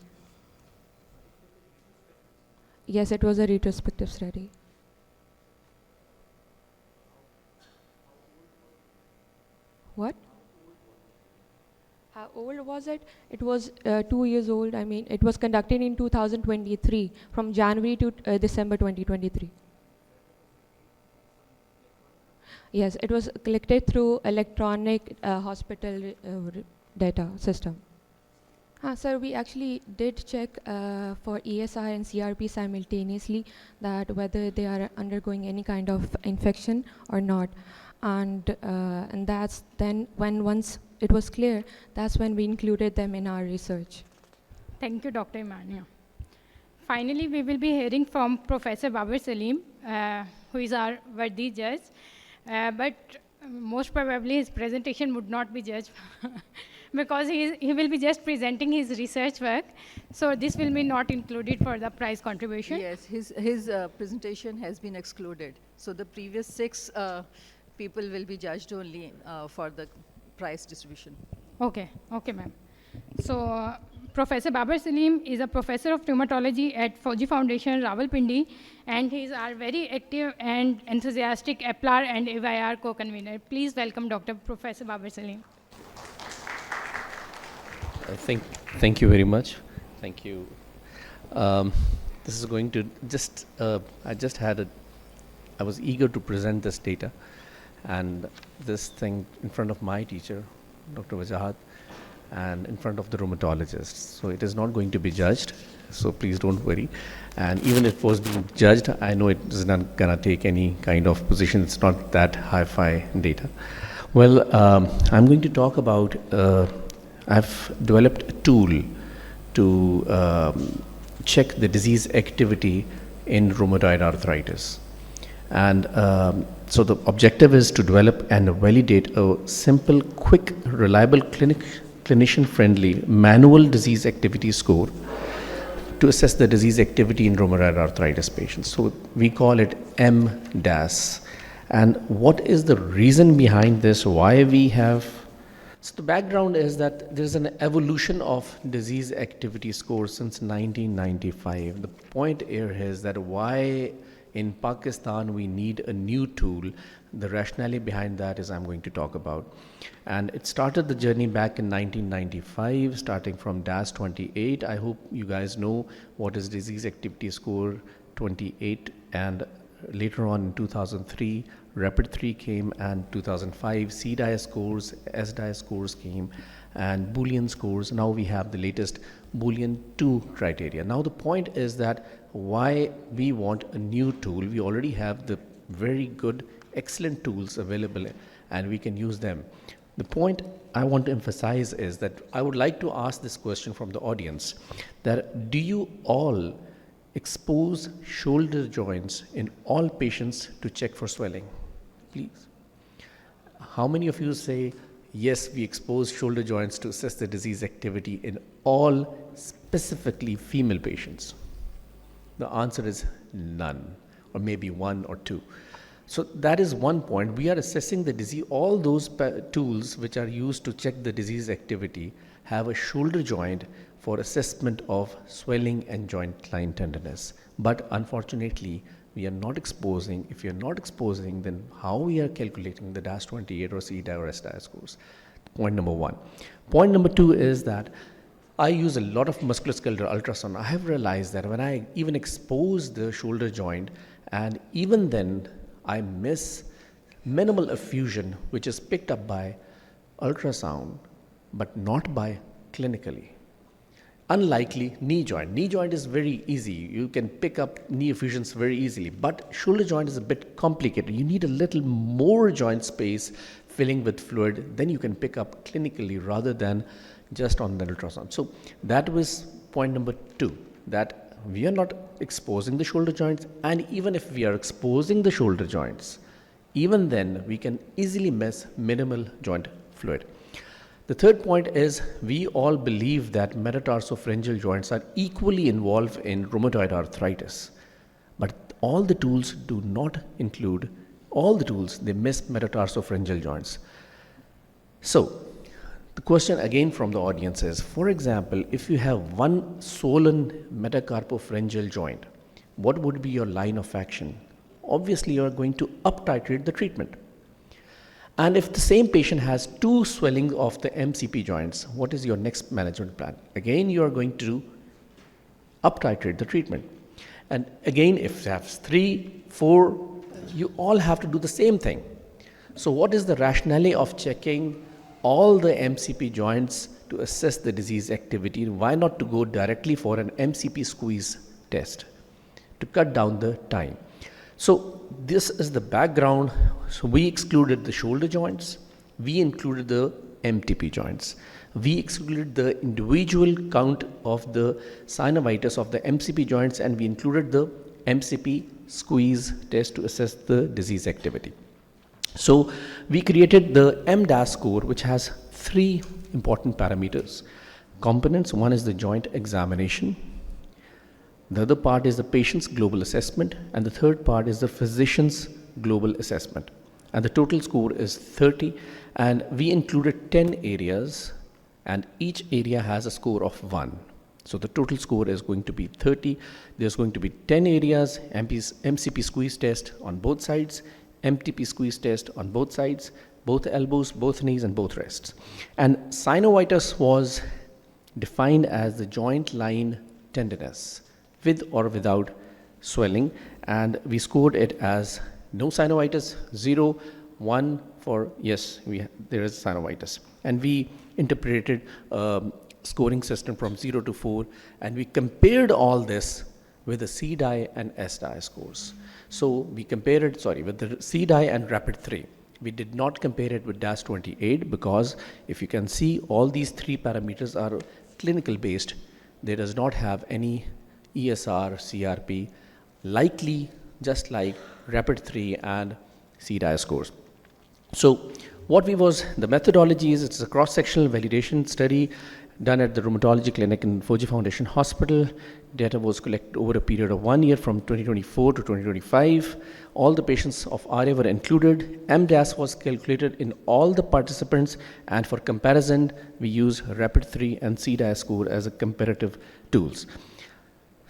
Yes, it was a retrospective study. What? How old was it? It was 2 years old. I mean, it was conducted in 2023, from January to December 2023. Yes, it was collected through electronic hospital data system. Sir, we actually did check for ESR and CRP simultaneously, that whether they are undergoing any kind of infection or not. And that's then when once it was clear, that's when we included them in our research. Thank you, Dr. Imania. Finally, we will be hearing from Professor Babur Saleem, who is our worthy judge. But most probably his presentation would not be judged because he will be just presenting his research work. So this will be not included for the prize contribution. Yes, his presentation has been excluded. So the previous 6 people will be judged only for the prize distribution. Okay, ma'am. So Professor Babur Saleem is a professor of rheumatology at Fauji Foundation, Rawalpindi, and he is our very active and enthusiastic APLAR and AVIR co-convener. Please welcome Dr. Professor Babur Saleem. Thank you very much. Thank you. This is going to just, I was eager to present this data and this thing in front of my teacher, Dr. Wajahat, and in front of the rheumatologist. So it is not going to be judged, so please don't worry. And even if it was being judged, I know it is not going to take any kind of position. It's not that hi-fi data. Well, I'm going to talk about, I've developed a tool to check the disease activity in rheumatoid arthritis. And so the objective is to develop and validate a simple, quick, reliable, clinician-friendly manual disease activity score to assess the disease activity in rheumatoid arthritis patients. So we call it MDAS. And what is the reason behind this? Why we have? So the background is that there's an evolution of disease activity score since 1995. The point here is that why in Pakistan we need a new tool. The rationale behind that is I'm going to talk about. And it started the journey back in 1995, starting from DAS 28. I hope you guys know what is disease activity score 28, and later on in 2003, Rapid 3 came, and 2005, CDI scores, SDI scores came, and Boolean scores. Now we have the latest Boolean 2 criteria. Now the point is that why we want a new tool. We already have the very good, excellent tools available, and we can use them. The point I want to emphasize is that I would like to ask this question from the audience, that do you all expose shoulder joints in all patients to check for swelling? Please. How many of you say, yes, we expose shoulder joints to assess the disease activity in all specifically female patients? The answer is none, or maybe one or two. So that is one point. We are assessing the disease. All those tools which are used to check the disease activity have a shoulder joint for assessment of swelling and joint line tenderness. But unfortunately, we are not exposing. If you're not exposing, then how we are calculating the DAS 28 or CDI or SDI scores? Point number one. Point number two is that I use a lot of musculoskeletal ultrasound. I have realized that when I even expose the shoulder joint, and even then I miss minimal effusion, which is picked up by ultrasound, but not by clinically. Unlikely knee joint. Knee joint is very easy. You can pick up knee effusions very easily, but shoulder joint is a bit complicated. You need a little more joint space filling with fluid, then you can pick up clinically rather than just on the ultrasound. So that was point number two, that we are not exposing the shoulder joints, and even if we are exposing the shoulder joints, even then we can easily miss minimal joint fluid. The third point is we all believe that metatarsopharyngeal joints are equally involved in rheumatoid arthritis, but all the tools do not include all the tools. They miss metatarsopharyngeal joints. So the question again from the audience is, for example, if you have one swollen metacarpopharyngeal joint, what would be your line of action? Obviously, you are going to up-titrate the treatment. And if the same patient has two swelling of the MCP joints, what is your next management plan? Again, you are going to up-titrate the treatment. And again, if you have 3, 4, you all have to do the same thing. So what is the rationale of checking all the MCP joints to assess the disease activity? Why not to go directly for an MCP squeeze test to cut down the time? So this is the background. So we excluded the shoulder joints, we included the MTP joints, we excluded the individual count of the synovitis of the MCP joints, and we included the MCP squeeze test to assess the disease activity. So we created the MDAS score, which has 3 important parameters. Components: one is the joint examination, the other part is the patient's global assessment, and the third part is the physician's global assessment. And the total score is 30, and we included 10 areas, and each area has a score of 1. So the total score is going to be 30. There's going to be 10 areas, MCP squeeze test on both sides, MTP squeeze test on both sides, both elbows, both knees, and both wrists. And synovitis was defined as the joint line tenderness with or without swelling, and we scored it as no synovitis, 0, 1 for yes, there is synovitis. And we interpreted scoring system from 0 to 4, and we compared all this with the CDI and SDI scores. So we compared it, with the CDI and Rapid 3. We did not compare it with DAS 28 because if you can see, all these 3 parameters are clinical based. They does not have any ESR, CRP, likely just like Rapid 3 and CDI scores. So what the methodology is, it's a cross-sectional validation study done at the rheumatology clinic in Fuji Foundation Hospital. Data was collected over a period of 1 year from 2024 to 2025. All the patients of RA were included. MDAS was calculated in all the participants, and for comparison, we use Rapid 3 and CDI score as a comparative tools.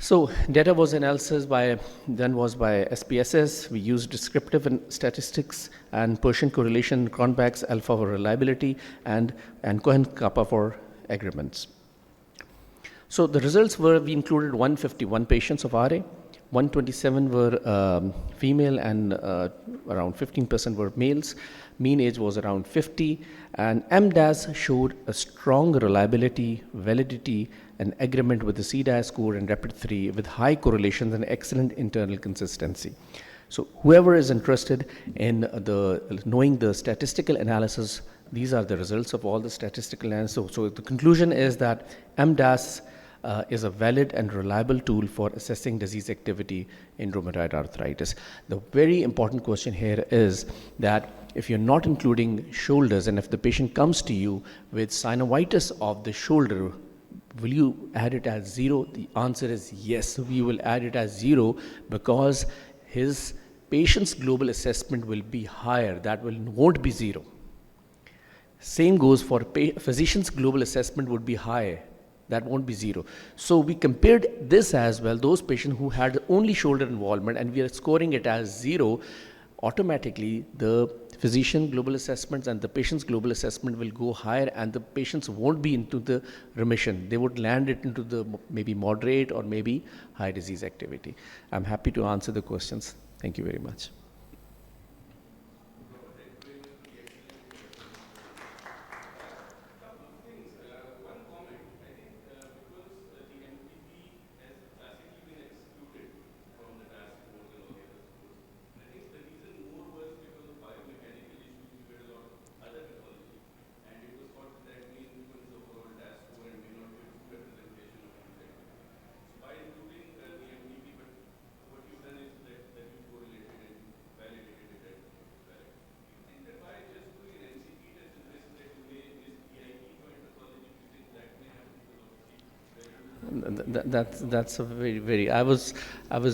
So data was analysis then was by SPSS. We used descriptive and statistics and Persian correlation, Cronbach's alpha for reliability, and Cohen-Kappa for agreements. So the results were, we included 151 patients of RA, 127 were female and around 15% were males. Mean age was around 50, and MDAS showed a strong reliability, validity, and agreement with the CDAS score and RAPID-3 with high correlations and excellent internal consistency. So whoever is interested in knowing the statistical analysis, these are the results of all the statistical analysis. So the conclusion is that MDAS is a valid and reliable tool for assessing disease activity in rheumatoid arthritis. The very important question here is that if you're not including shoulders and if the patient comes to you with synovitis of the shoulder, will you add it as 0? The answer is yes, we will add it as 0 because his patient's global assessment will be higher. That won't be 0. Same goes for physician's global assessment would be high. That won't be 0. So we compared this as well, those patients who had only shoulder involvement, and we are scoring it as 0, automatically the physician global assessments and the patient's global assessment will go higher, and the patients won't be into the remission. They would land it into the maybe moderate or maybe high disease activity. I'm happy to answer the questions. Thank you very much. That's a very I was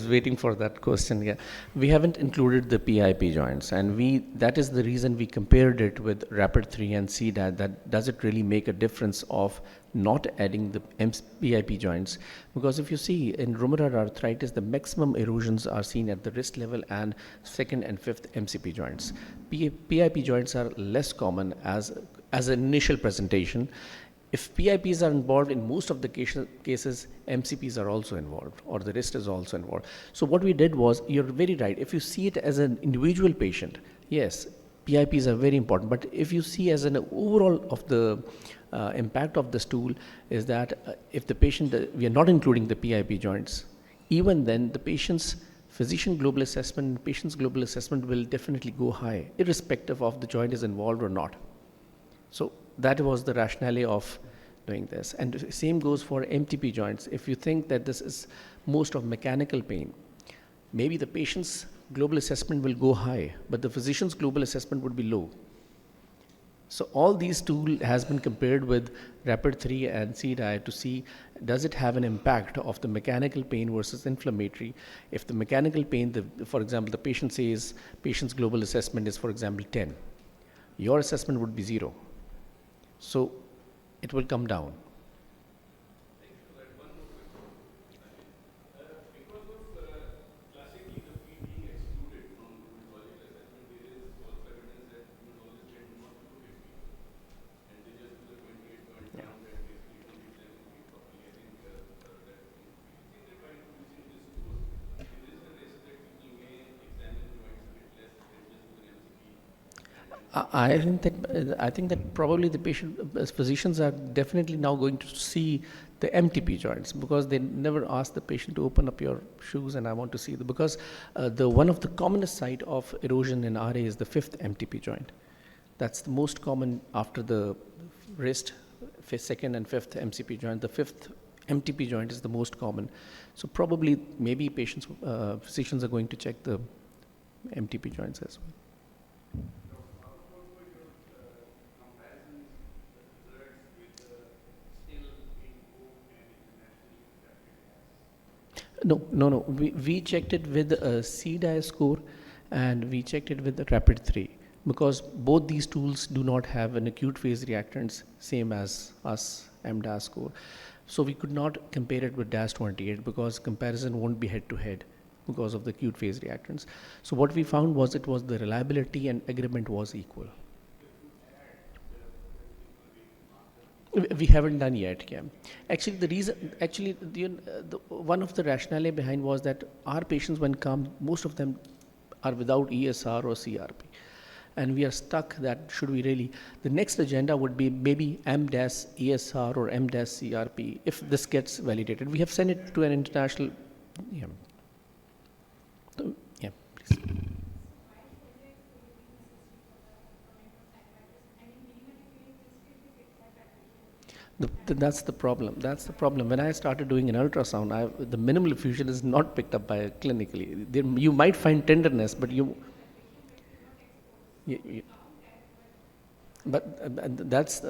waiting for that question. Yeah, we haven't included the PIP joints, and that is the reason we compared it with RAPID-3 and CDAT. That does it really make a difference of not adding the PIP joints? Because if you see in rheumatoid arthritis, the maximum erosions are seen at the wrist level and second and fifth MCP joints. PIP joints are less common as an initial presentation. If PIPs are involved, in most of the cases, MCPs are also involved, or the wrist is also involved. So what we did was, you're very right, if you see it as an individual patient, yes, PIPs are very important, but if you see as an overall of the impact of this tool is that if the patient, we are not including the PIP joints, even then the patient's physician global assessment, patient's global assessment will definitely go high, irrespective of the joint is involved or not. So that was the rationale of doing this. And same goes for MTP joints. If you think that this is most of mechanical pain, maybe the patient's global assessment will go high, but the physician's global assessment would be low. So all these tools has been compared with RAPID-3 and CDAI to see, does it have an impact of the mechanical pain versus inflammatory? If the mechanical pain, for example, the patient says patient's global assessment is, for example, 10. Your assessment would be 0. So it will come down. I think that probably the physicians are definitely now going to see the MTP joints, because they never ask the patient to open up your shoes and I want to see them, because one of the commonest site of erosion in RA is the fifth MTP joint. That's the most common after the wrist, second and fifth MCP joint. The fifth MTP joint is the most common. So probably maybe physicians are going to check the MTP joints as well. No. We checked it with a CDAI score and we checked it with the RAPID-3, because both these tools do not have an acute phase reactants, same as us, MDAS score. So we could not compare it with DAS28 because comparison won't be head-to-head because of the acute phase reactants. So what we found was it was the reliability and agreement was equal. We haven't done yet, yeah. Actually, the reason, one of the rationale behind was that our patients, when come, most of them are without ESR or CRP. And we are stuck that should we really, the next agenda would be maybe MDAS ESR or MDAS CRP if this gets validated. We have sent it to an international, yeah. So, yeah, please. That's the problem. That's the problem. When I started doing an ultrasound, the minimal effusion is not picked up by clinically. You might find tenderness, but that's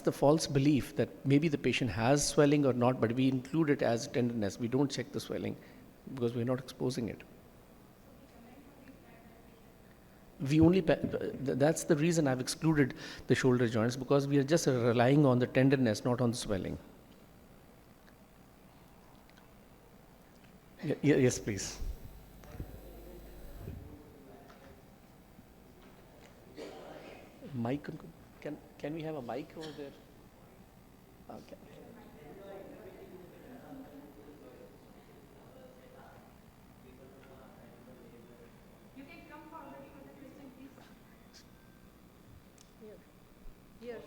the false belief that maybe the patient has swelling or not, but we include it as tenderness. We don't check the swelling because we're not exposing it. We only, that's the reason I've excluded the shoulder joints, because we are just relying on the tenderness, not on the swelling. Yes, please. Mic, can we have a mic over there? Okay. You can come forward for the question, please. Here.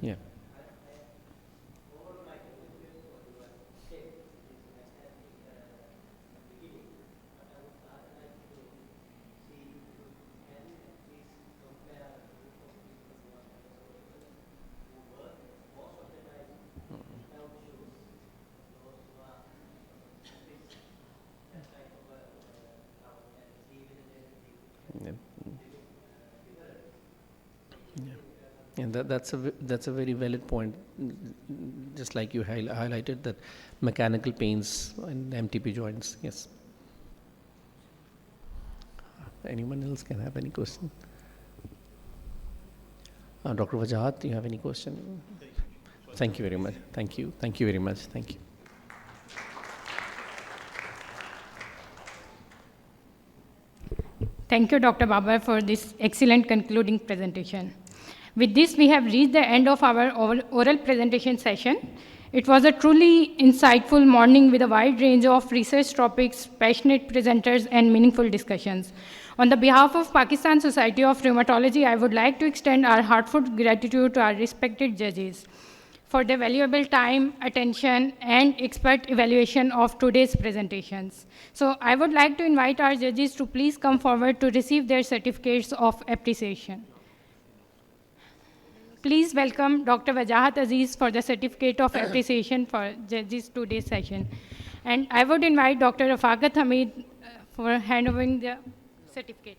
Yeah. And that's a very valid point. Just like you highlighted that mechanical pains and MTP joints. Yes. Anyone else can have any question? Dr. Wajahat, do you have any question? Thank you very much. Thank you. Thank you very much. Thank you. Thank you, Dr. Babar, for this excellent concluding presentation. With this, we have reached the end of our oral presentation session. It was a truly insightful morning with a wide range of research topics, passionate presenters, and meaningful discussions. On the behalf of Pakistan Society of Rheumatology, I would like to extend our heartfelt gratitude to our respected judges for their valuable time, attention, and expert evaluation of today's presentations. So I would like to invite our judges to please come forward to receive their certificates of appreciation. Please welcome Dr. Wajahat Aziz for the certificate of appreciation for judges today's session. And I would invite Dr. Rafaqat Hamid for handovering the certificate.